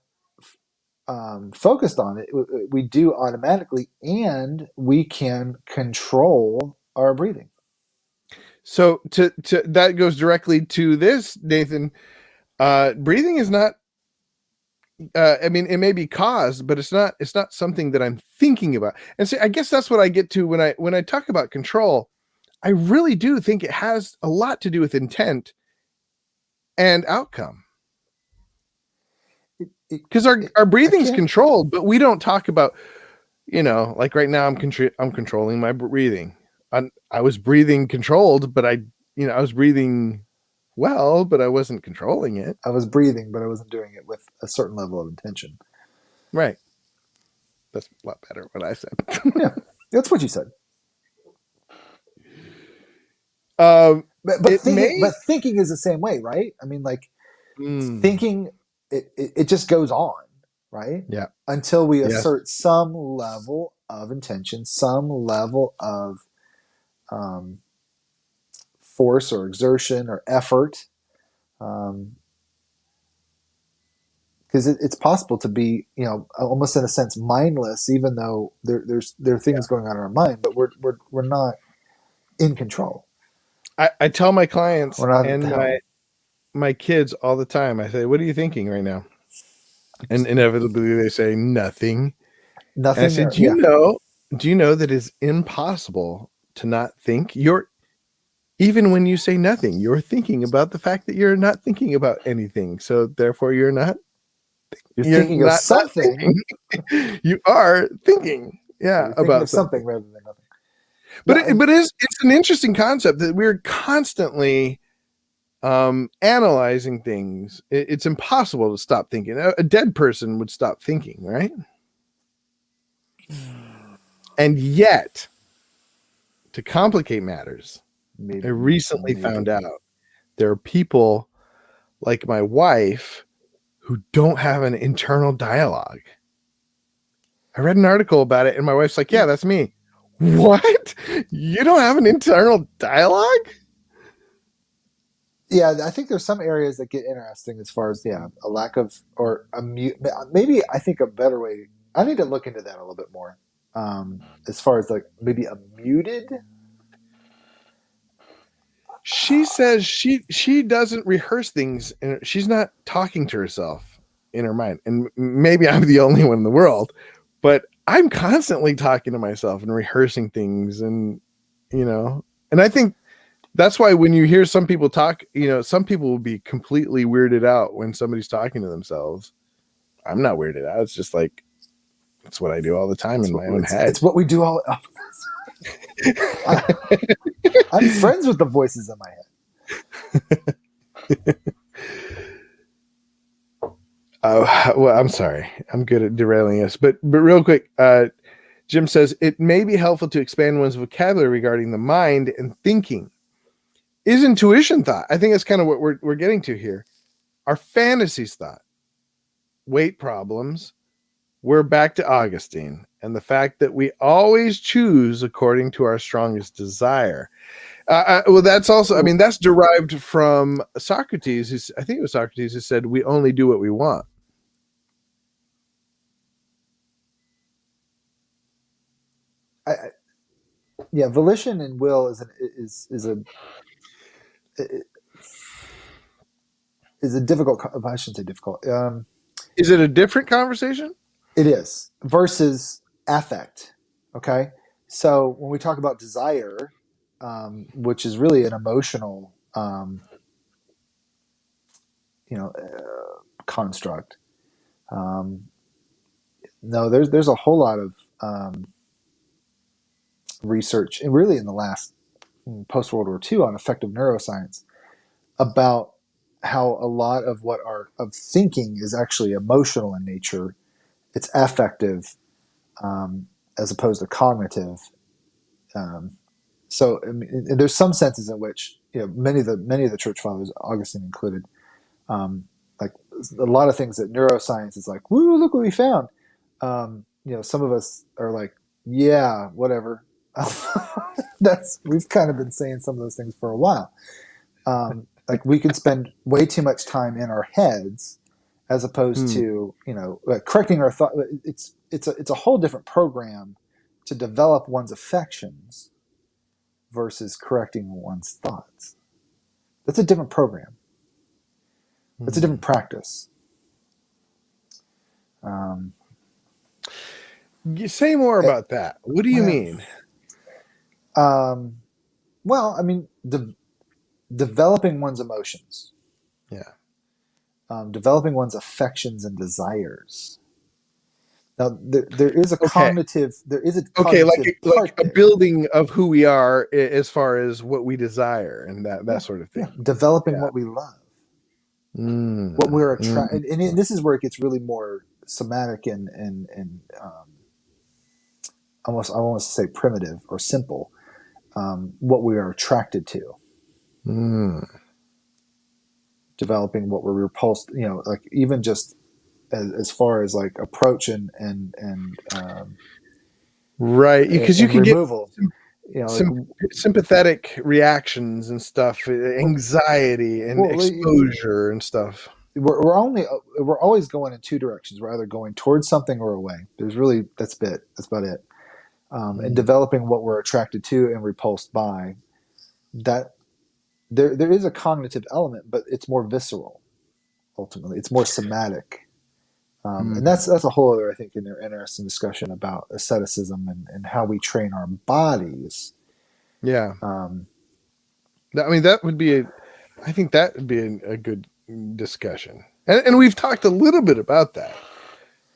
focused on it, we do automatically, and we can control our breathing. So to that goes directly to this, Nathan. Breathing is not. I mean, it may be caused, but it's not. It's not something that I'm thinking about. And so, I guess that's what I get to when I talk about control. I really do think it has a lot to do with intent and outcome. Because our breathing's controlled, but we don't talk about, like right now I'm controlling my breathing. I was breathing controlled, but I was breathing well, but I wasn't controlling it. I was breathing, but I wasn't doing it with a certain level of intention. Right. That's a lot better what I said. Yeah, that's what you said. But thinking is the same way, right? I mean, like, thinking, it just goes on, right? Yeah. Until we assert some level of intention, some level of force or exertion or effort. Because it's possible to be, almost in a sense mindless, even though there are things going on in our mind, but we're not in control. I tell my clients and my my kids all the time. I say, "What are you thinking right now?" And inevitably they say nothing. Nothing. And I said, "Do you know that it's impossible to not think? Even when you say nothing, you're thinking about the fact that you're not thinking about anything. So therefore you're thinking of something. You are thinking, about something rather than nothing. But it's an interesting concept that we're constantly analyzing things. It's impossible to stop thinking. A dead person would stop thinking, right? And yet, to complicate matters, I recently found out there are people like my wife who don't have an internal dialogue. I read an article about it and my wife's like, "Yeah, that's me." What? You don't have an internal dialogue? Yeah, I think there's some areas that get interesting as far as a lack of, or a mute. Maybe I think a better way. I need to look into that a little bit more. As far as like maybe a muted. She says she doesn't rehearse things, and she's not talking to herself in her mind. And maybe I'm the only one in the world, but I'm constantly talking to myself and rehearsing things, and and I think that's why when you hear some people talk, some people will be completely weirded out when somebody's talking to themselves. I'm not weirded out. It's just like, it's what I do all the time in my own head. It's what we do all. I'm friends with the voices in my head. Well, I'm sorry. I'm good at derailing us, but real quick, Jim says it may be helpful to expand one's vocabulary regarding the mind and thinking. Is intuition thought? I think that's kind of what we're getting to here. Our fantasies thought. Weight problems. We're back to Augustine and the fact that we always choose according to our strongest desire. Well, that's also, I mean, that's derived from Socrates. I think it was Socrates who said, "We only do what we want." Volition and will is a difficult. I shouldn't say difficult. Is it a different conversation? It is, versus affect. Okay, so when we talk about desire, which is really an emotional, construct. No, there's a whole lot of research, and really in the last post World War II on effective neuroscience about how a lot of what our of thinking is actually emotional in nature. It's affective, as opposed to cognitive. Um, so I mean, there's some senses in which many of the church fathers, Augustine included, like a lot of things that neuroscience is like, woo, look what we found. Some of us are like, yeah, whatever. We've kind of been saying some of those things for a while. Like we can spend way too much time in our heads as opposed to like correcting our thought. It's a whole different program to develop one's affections versus correcting one's thoughts. That's a different program. That's a different practice. You say more about that. What do you mean? Well, I mean, developing one's emotions. Yeah. Developing one's affections and desires. Now, there is a cognitive. There is a cognitive like a building of who we are as far as what we desire and that sort of thing. Yeah. Developing what we love, what we're attracted, and this is where it gets really more somatic and almost I want to say primitive or simple. What we are attracted to. Developing what we're repulsed. Like even just as far as like approach and right, because you can removal. Some sympathetic reactions and stuff, anxiety and exposure and stuff. We're always going in two directions. We're either going towards something or away. That's about it. And developing what we're attracted to and repulsed by. That there is a cognitive element, but it's more visceral. Ultimately, it's more somatic. And that's a whole other, I think, interesting discussion about asceticism and how we train our bodies. Yeah. That would be I think that would be a good discussion. And we've talked a little bit about that.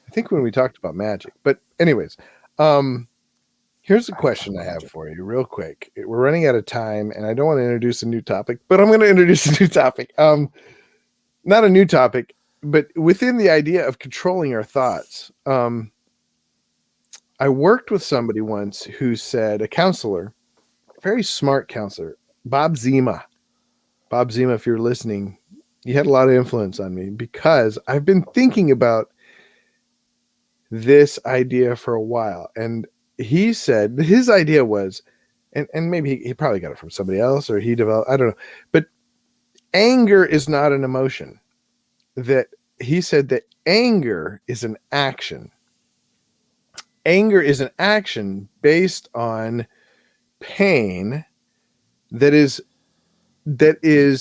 I think when we talked about magic. But anyways, here's a question I have for you real quick. We're running out of time and I don't want to introduce a new topic, but I'm going to introduce a new topic. Not a new topic, but within the idea of controlling our thoughts. I worked with somebody once who said, a counselor, very smart counselor, Bob Zima. Bob Zima, if you're listening, you had a lot of influence on me because I've been thinking about this idea for a while. And he said his idea was, and maybe he probably got it from somebody else or he developed, I don't know, but anger is not an emotion. That he said that anger is an action. Anger is an action based on pain that is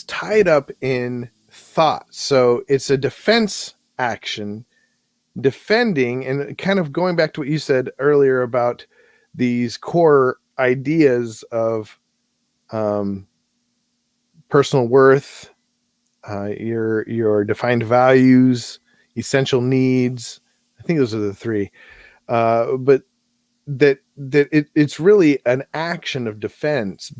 tied up in thought. So it's a defense action, defending, and kind of going back to what you said earlier about these core ideas of personal worth, your defined values, essential needs. I think those are the three. But it's really an action of defense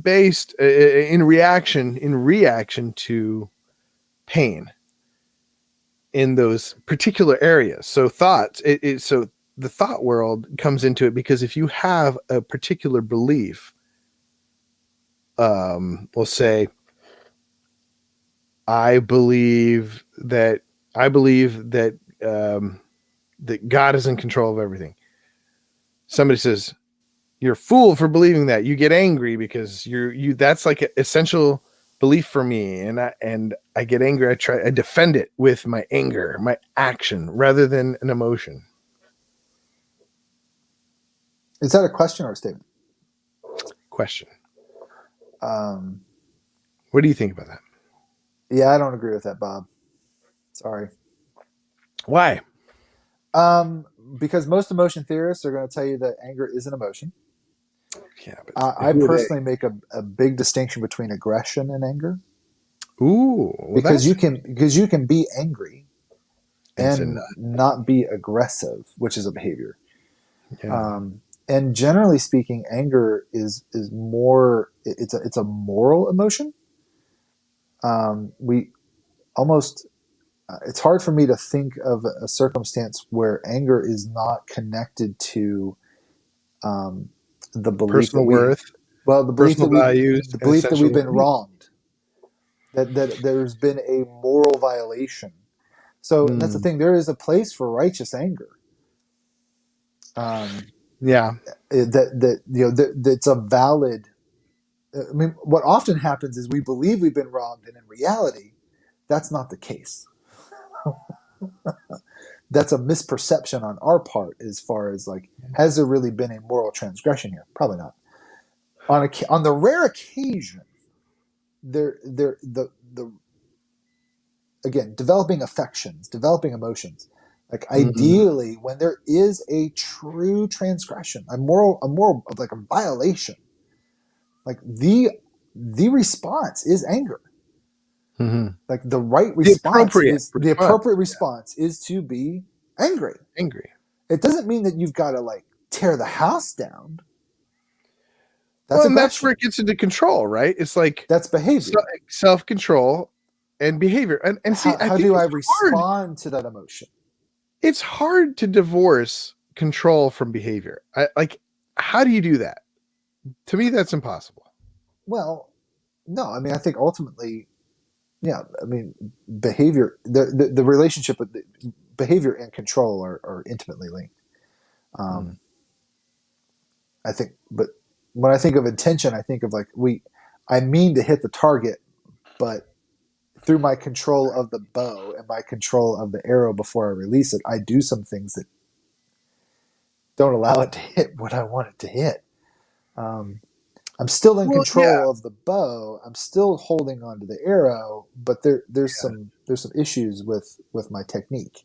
based in reaction to pain in those particular areas. So thoughts, so the thought world comes into it because if you have a particular belief, we'll say, I believe that that God is in control of everything. Somebody says, you're a fool for believing that. You get angry because that's like an essential belief for me. And I get angry. I defend it with my anger, my action, rather than an emotion. Is that a question or a statement? Question. What do you think about that? Yeah, I don't agree with that, Bob. Sorry. Why? Because most emotion theorists are going to tell you that anger is an emotion. Yeah, I personally make a big distinction between aggression and anger. Ooh, well, because you can be angry and not be aggressive, which is a behavior. Yeah. and generally speaking, anger is more. It's a moral emotion. We almost. It's hard for me to think of a circumstance where anger is not connected to um, the belief that Personal we, worth, well, personal values, the and belief that we've essentially been wronged, that there's been a moral violation. So that's the mm, thing. There is a place for righteous anger. Um, yeah. that's a valid. I mean, what often happens is we believe we've been wronged, and in reality, that's not the case. That's a misperception on our part as far as like, has there really been a moral transgression here? Probably not. On the rare occasion, the again, developing affections, developing emotions, like Mhm. ideally when there is a true transgression, a moral like a violation, like the response is anger. Mhm. Like the right The response appropriate is the response. appropriate response is to be angry. Angry. It doesn't mean that you've got to like tear the house down. That's Well, and that's where aggression. it gets into control, right? It's like That's behavior. self control and behavior. And see, I How think do I it's hard. respond to that emotion? It's hard to divorce control from behavior. Like, how do you do that? To me, that's impossible. Well, no, I mean, I think ultimately, yeah, I mean, behavior, the relationship with behavior and control are intimately linked. Mm. Um, I think, but when I think of intention, I think of like, I mean to hit the target, but through my control of the bow and my control of the arrow before I release it, I do some things that don't allow it to hit what I want it to hit. Um, I'm still in Well, yeah. control of the bow. I'm still holding onto the arrow, but Yeah. there's some issues with my technique.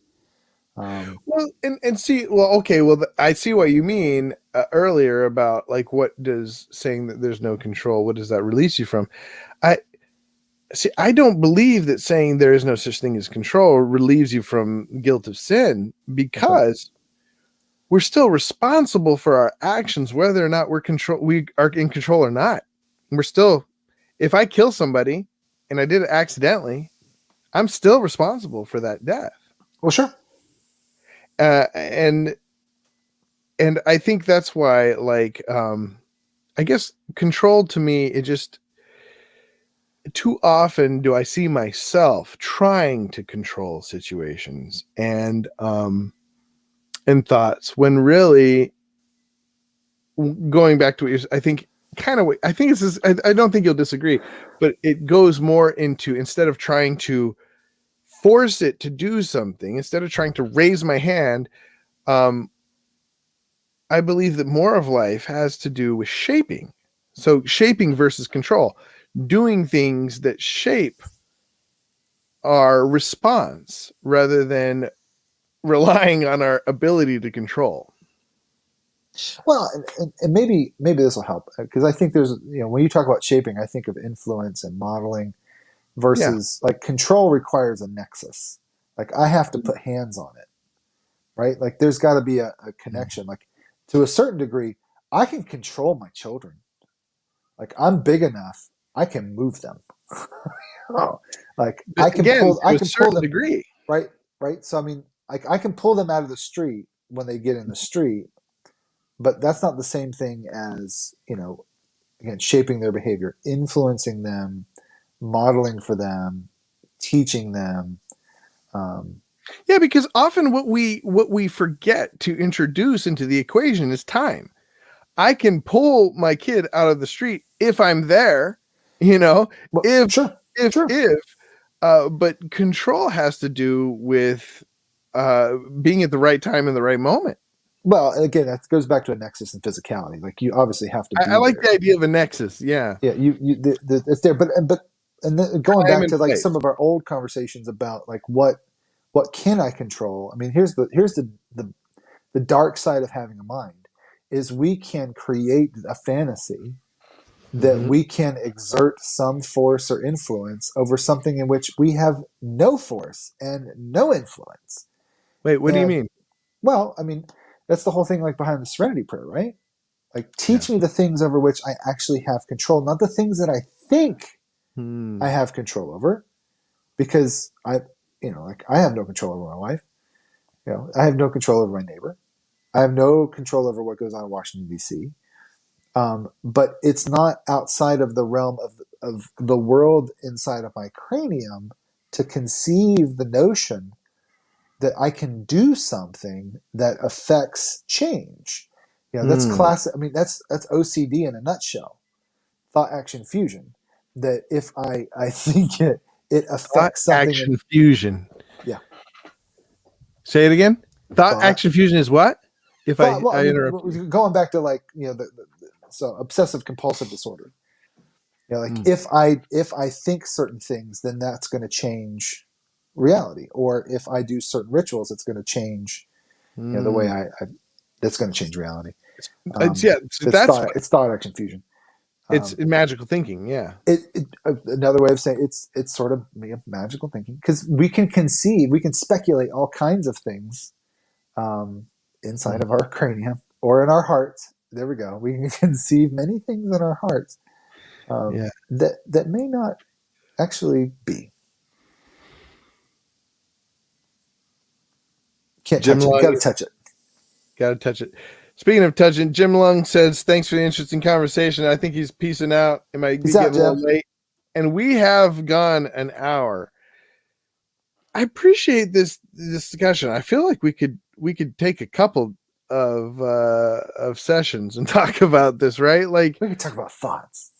Well, and see, well, okay, well, I see what you mean earlier about like what does saying that there's no control, what does that release you from? I see. I don't believe that saying there is no such thing as control relieves you from guilt of sin Okay. because we're still responsible for our actions, whether or not we are in control or not. We're still, if I kill somebody and I did it accidentally, I'm still responsible for that death. Well, sure. Uh, and and I think that's why, like, I guess control to me, it just too often do I see myself trying to control situations and thoughts when really going back to what you're, I think kind of, I think I don't think you'll disagree, but it goes more into instead of trying to force it to do something, instead of trying to raise my hand, um, I believe that more of life has to do with shaping. So shaping versus control, doing things that shape our response rather than relying on our ability to control. Well, and maybe this will help because I think there's when you talk about shaping, I think of influence and modeling Yeah. versus like control requires a nexus. Like I have to put hands on it, right? Like there's got to be a connection. Like to a certain degree, I can control my children. Like I'm big enough, I can move them. Oh, like But again, I to a can pull certain them degree. right, right. So I mean, like I can pull them out of the street when they get in the street, but that's not the same thing as again shaping their behavior, influencing them, modeling for them, teaching them. Um, Yeah, because often what we forget to introduce into the equation is time. I can pull my kid out of the street if I'm there, you know, well, if sure, sure. if but control has to do with being at the right time in the right moment. Well, again, that goes back to a nexus and physicality. Like you obviously have to I be like the there. idea of a nexus. Yeah. Yeah, it's there. But and then going Time back and to like some place. of our old conversations about like what can I control? I mean, here's the dark side of having a mind is we can create a fantasy that Mhm. we can exert some force or influence over something in which we have no force and no influence. Wait, what do you And mean? well, I mean, that's the whole thing like behind the serenity prayer, right? Like, teach me the things over which I actually have control, not the things that I think I have control over, because I have no control over my wife. I have no control over my neighbor. I have no control over what goes on in Washington, D.C. But it's not outside of the realm of the world inside of my cranium to conceive the notion that I can do something that affects change. That's classic. I mean, that's OCD in a nutshell. Thought action fusion. That if I think it Thought affects something action fusion. yeah. Say it again. Thought Thought action fusion is what? If thought. Well, I I mean, interrupt you. going back to so obsessive compulsive disorder. Like, Mm. if I think certain things, then that's going to change reality. Or if I do certain rituals, it's going to change the way I that's going to change reality. So that's what It's thought action fusion. it's magical thinking. Yeah. Another way of saying it's sort of magical thinking, because we can speculate all kinds of things inside of our cranium or in our hearts. There we go. We can conceive many things in our hearts Yeah. that may not actually be. Can't Jim touch it. You Long got to touch it. Got to touch it. Speaking of touching, Jim Lung says, thanks for the interesting conversation. I think he's peacing out. It might be Peace out, getting a little Jim. late. And we have gone an hour. I appreciate this discussion. I feel like we could take a couple of sessions and talk about this, right? Like, We could talk about thoughts.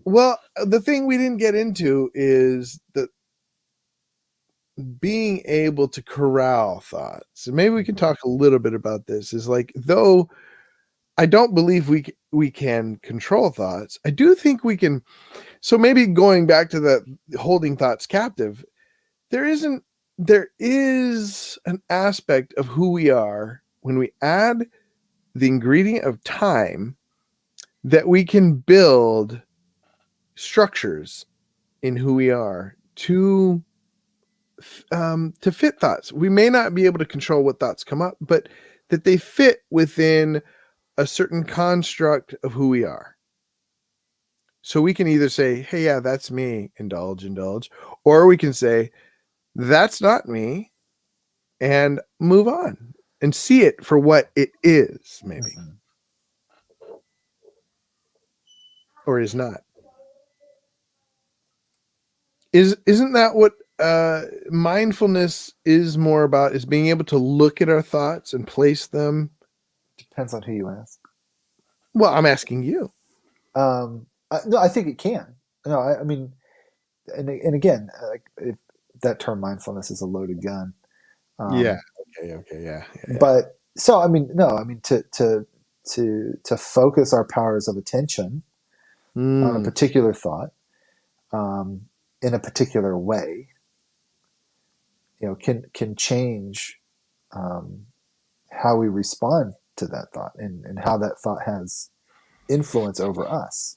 well, the thing we didn't get into is the being able to corral thoughts. And maybe we can talk a little bit about this. Is like, though I don't believe we can control thoughts, I do think we can. So maybe going back to the holding thoughts captive, there is an aspect of who we are when we add the ingredient of time, that we can build structures in who we are to fit thoughts. We may not be able to control what thoughts come up, but that they fit within a certain construct of who we are. So we can either say, hey, yeah, that's me, indulge, or we can say, that's not me, and move on and see it for what it is, maybe, or is not. Isn't that what mindfulness is more about? Is being able to look at our thoughts and place them? Depends on who you ask. Well, I'm asking you. No, I think it can. No, I mean, and again, that term mindfulness is a loaded gun. Yeah. Okay. Yeah. But so, I mean, no, I mean, to focus our powers of attention on a particular thought, in a particular way, can change how we respond to that thought, and how that thought has influence over us.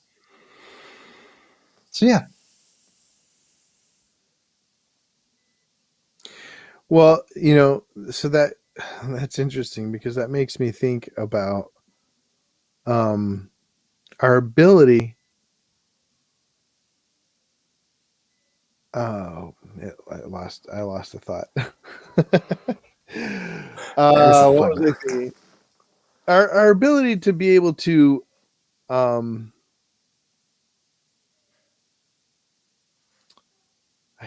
So yeah. Well, so that's interesting, because that makes me think about our ability. Oh, I lost a thought. What was I thinking? Our ability to be able to I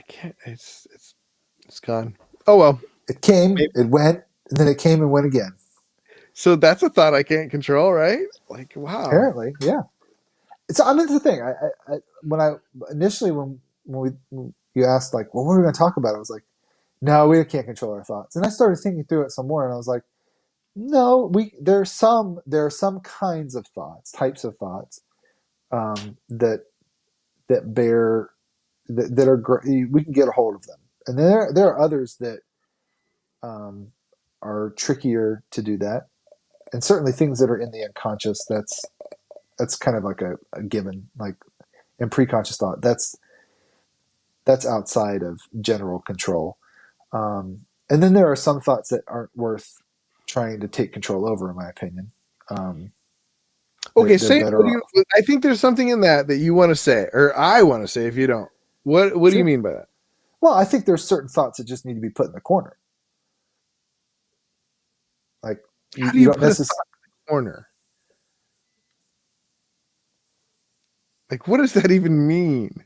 can't, it's gone. Oh well. It came, Maybe. it went, and then it came and went again. So that's a thought I can't control, right? Like, wow. Apparently, yeah. So I mean, that's the thing. When you asked, like, well, what are we going to talk about? I was like, no, we can't control our thoughts. And I started thinking through it some more, and I was like, no, there are some kinds of thoughts, types of thoughts, that bear that are great. We can get a hold of them, and there are others that are trickier to do that, and certainly things that are in the unconscious. That's kind of like a given, like in preconscious thought. That's outside of general control. And then there are some thoughts that aren't worth trying to take control over, in my opinion. Okay, they're say what better do you? off. I think there's something in that you want to say, or I want to say. If you don't, what do you Sure. mean by that? Well, I think there's certain thoughts that just need to be put in the corner. Like How do you you don't put a necessarily. thought in the corner? Like, what does that even mean?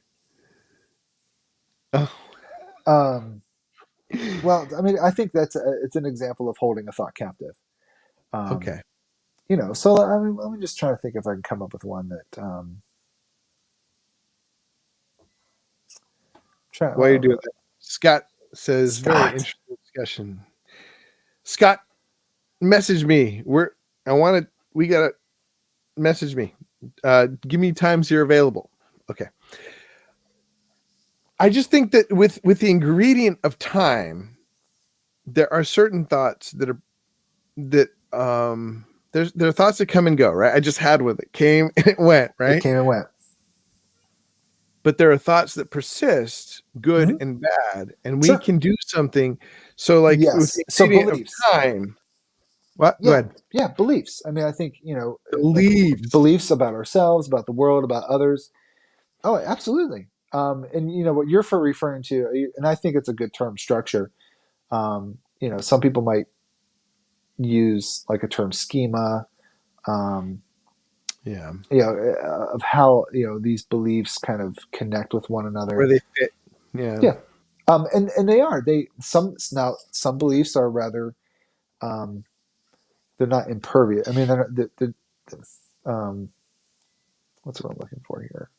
Oh, Well, I mean, I think it's an example of holding a thought captive. Um, okay. so I mean, let me just try to think if I can come up with one that. Try. While you're doing that, Scott says, "Very Scott. interesting discussion." Scott, message me. I want to. We gotta message me. Give me times you're available. Okay. I just think that with the ingredient of time, there are certain thoughts that there are thoughts that come and go, right? I just had with it came and it went, It right? came and went. But there are thoughts that persist, good Hmm. and bad, and we Sure. can do something. So, like with Yes. the So ingredient of beliefs. time, what? Go Yeah. ahead. Yeah. Beliefs. I mean, I think like Beliefs. beliefs about ourselves, about the world, about others. Oh, absolutely. And what you're referring to, and I think it's a good term, structure. Some people might use like a term schema. Um, Yeah, of how these beliefs kind of connect with one where another. they fit. Yeah, Yeah, and some beliefs are rather um, they're not impervious. I mean, um, what's what I'm looking for here?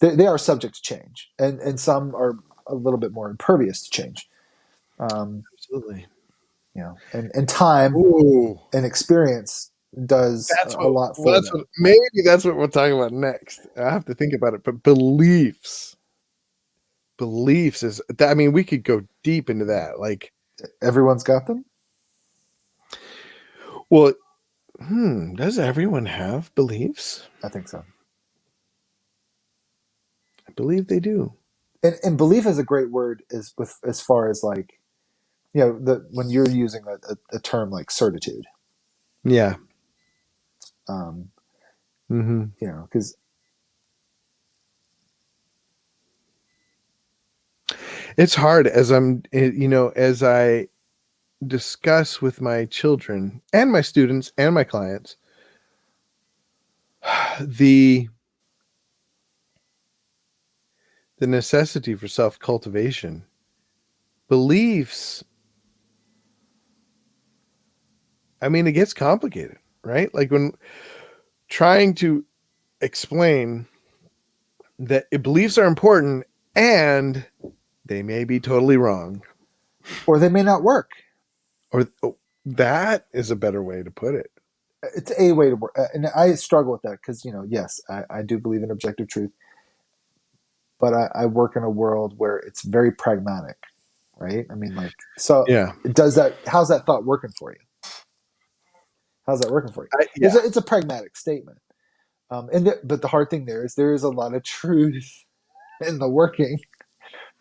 They are subject to change, and some are a little bit more impervious to change. Um, absolutely. and time Ooh, and experience does that's a what. lot Well, for that's what. them. Maybe that's what we're talking about next. I have to think about it. But beliefs is. I mean, we could go deep into that. Like, Everyone's got them. well, does everyone have beliefs? I think so. I believe they do. And belief is a great word as far as like when you're using a term like certitude. Yeah. um, Hmm. because It's hard as I discuss with my children and my students and my clients the the necessity for self-cultivation. Beliefs, I mean, it gets complicated, right? Like when trying to explain that beliefs are important and they may be totally wrong, or they may not work. or that is a better way to put it. It's a way to work, and I struggle with that because yes, I do believe in objective truth, but I work in a world where it's very pragmatic, right? I mean, like, so Yeah. does that? How's that thought working for you? How's that working for you? Yeah. It's a pragmatic statement, but the hard thing there is a lot of truth in the working,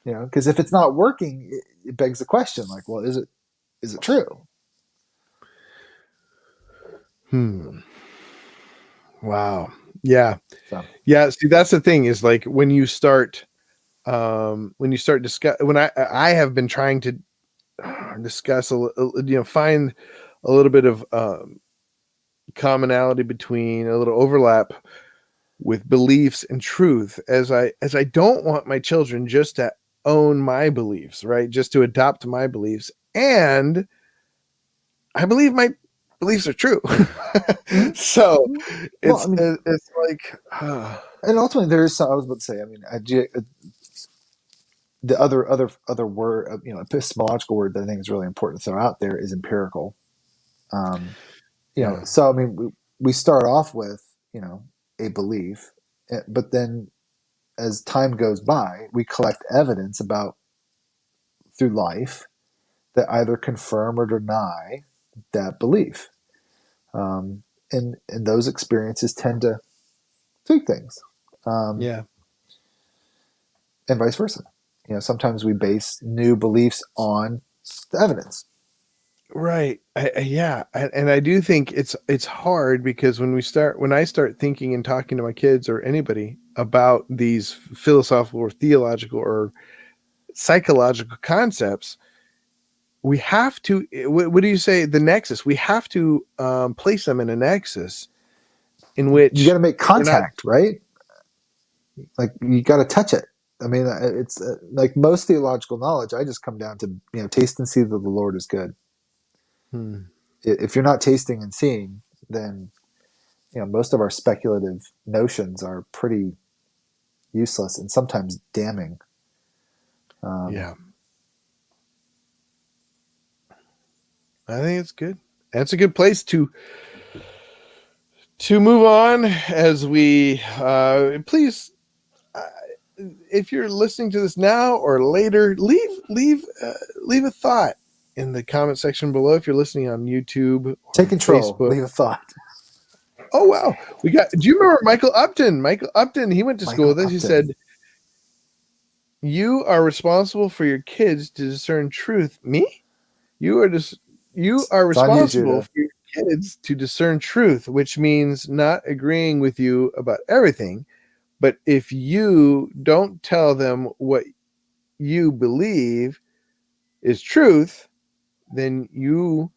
because if it's not working, it begs the question, like, well, is it true? Hmm. Wow. Yeah. So Yeah. See, that's the thing is like when you start discuss when I have been trying to discuss find a little bit of commonality between a little overlap with beliefs and truth as I don't want my children just to own my beliefs, right? Just to adopt my beliefs. And I believe my beliefs are true. mhm. So Well, I mean, it's like and ultimately there is some, I was about to say, I mean, the other word, epistemological word that I think is really important to throw out there is empirical. Um, yeah. so I mean, we start off with a belief, but then as time goes by, we collect evidence about through life that either confirm or deny that belief. And those experiences tend to tweak things, um, Yeah. and vice versa. Sometimes we base new beliefs on the evidence. Right. And I do think it's hard because when I start thinking and talking to my kids or anybody about these philosophical or theological or psychological concepts, we have to. What do you say? The nexus. We have to place them in a nexus in You got which to make we're not. contact, right? Like you got to touch it. I mean, it's like most theological knowledge. I just come down to taste and see that the Lord is good. Hmm, If you're not tasting and seeing, then most of our speculative notions are pretty useless and sometimes damning. Um, yeah, I think it's good. That's a good place to move on as we please. Uh, if you're listening to this now or later, leave a thought in the comment section below. If you're listening on YouTube take or control. Facebook. Leave a thought. Oh wow, we got. Do you remember Michael Upton? Michael Upton. He went to school Michael with us. He Upton. said, "You are responsible for your kids to discern truth." Me? You are just. You are It's on you, responsible Judah. for your kids to discern truth, which means not agreeing with you about everything. But if you don't tell them what you believe is truth, then you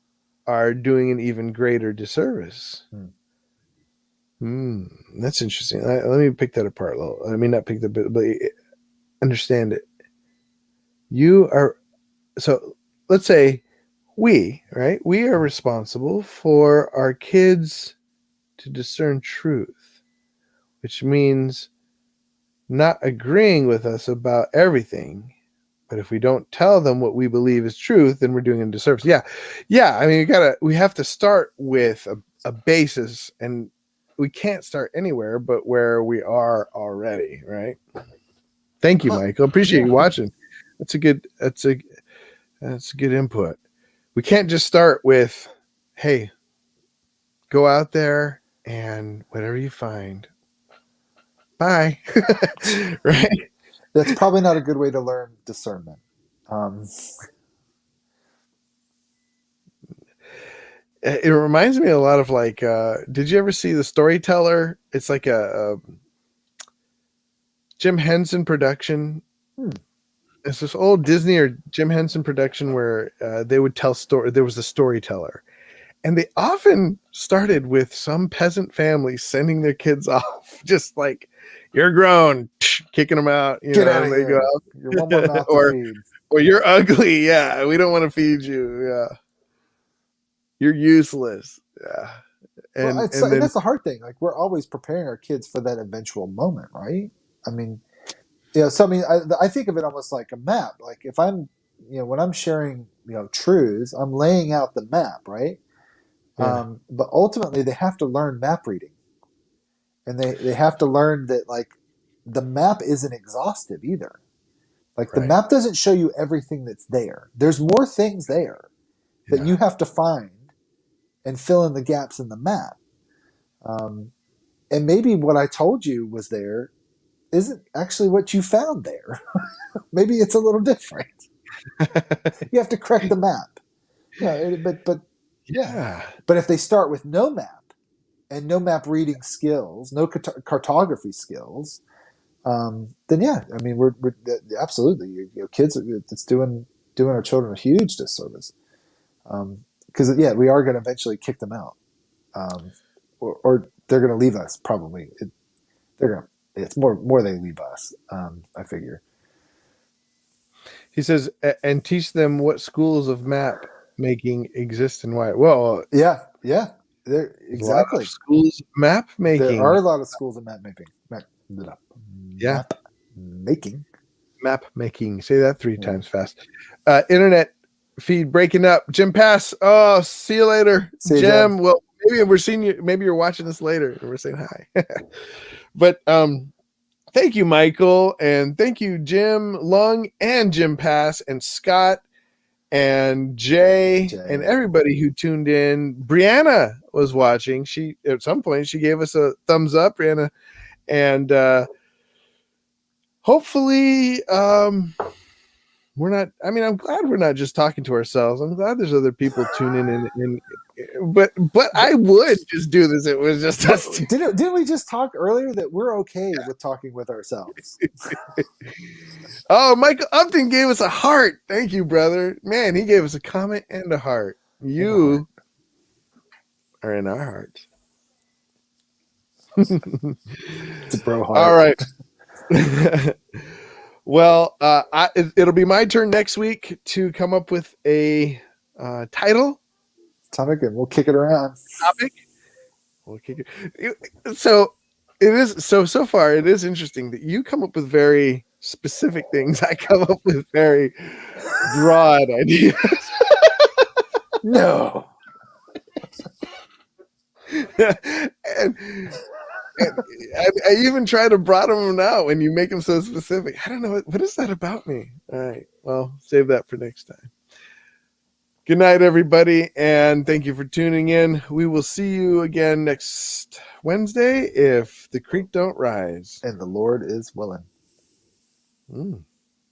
are doing an even greater disservice. Hmm. That's interesting. Let me pick that apart a little. I mean, not pick the bit, but understand it. You are so. Let's say right? We are responsible for our kids to discern truth, which means not agreeing with us about everything. But if we don't tell them what we believe is truth, then we're doing a disservice. Yeah. I mean, we have to start with a basis, and we can't start anywhere but where we are already, right? Thank you, Huh. Michael. Appreciate Yeah. you watching. That's a good input. We can't just start with, hey, go out there and whatever you find, bye, right? That's probably not a good way to learn discernment. Um, It reminds me a lot of like, did you ever see The Storyteller? It's like a Jim Henson production. hmm. It's this old Disney or Jim Henson production where they would tell story. There was a storyteller, and they often started with some peasant family sending their kids off, just like you're grown, kicking them out, Get out and of they go here. You're one more out, mouth to feed. or you're ugly, yeah, we don't want to feed you, yeah, you're useless, yeah, Well, and it's and and then that's the hard thing. Like we're always preparing our kids for that eventual moment, right? I mean, so I mean, I think of it almost like a map. Like if I'm, when I'm sharing, truths, I'm laying out the map, right? yeah, But ultimately, they have to learn map reading, and they have to learn that like the map isn't exhaustive either. Like the right, map doesn't show you everything that's there. There's more things there that yeah, you have to find and fill in the gaps in the map. Um, and maybe what I told you was there isn't actually what you found there. Maybe it's a little different. You have to correct the map. Yeah. yeah, But if they start with no map and no map reading skills, no cartography skills, then yeah, I mean we're absolutely kids. It's doing our children a huge disservice because yeah, we are going to eventually kick them out, or they're going to leave us probably. They're going to. It's more they leave us. I figure. he says, and teach them what schools of map making exist and why. Well, Yeah, yeah. There there's a lot of exactly. schools of map There are making. a lot of schools of map making. Yeah, Map making. map making. Say that three Yeah. times fast. Internet feed breaking up. Jim Pass. Oh, see you later, See you, Jim. Jim. Well, maybe we're seeing you. Maybe you're watching this later, and we're saying hi. But thank you, Michael, and thank you, Jim Lung and Jim Pass and Scott and Jay and Jay. everybody who tuned in. Brianna was watching. She at some point she gave us a thumbs up, Brianna, and hopefully we're not. I mean, I'm glad we're not just talking to ourselves. I'm glad there's other people tuning in. But I would just do this. It was just us two. Didn't we just talk earlier that we're okay with talking with ourselves? Oh, Michael Upton gave us a heart. Thank you, brother. Man, he gave us a comment and a heart. You are in our hearts. It's a bro heart. All right. Well, it'll be my turn next week to come up with a title Topic, and we'll kick it around. topic. We'll kick it. So it is so far. It is interesting that you come up with very specific things. I come up with very broad ideas. No. and I even try to broaden them out when you make them so specific. I don't know. What is that about me? All right. Well, save that for next time. Good night, everybody. And thank you for tuning in. We will see you again next Wednesday if the creek don't rise. And the Lord is willing. Mm.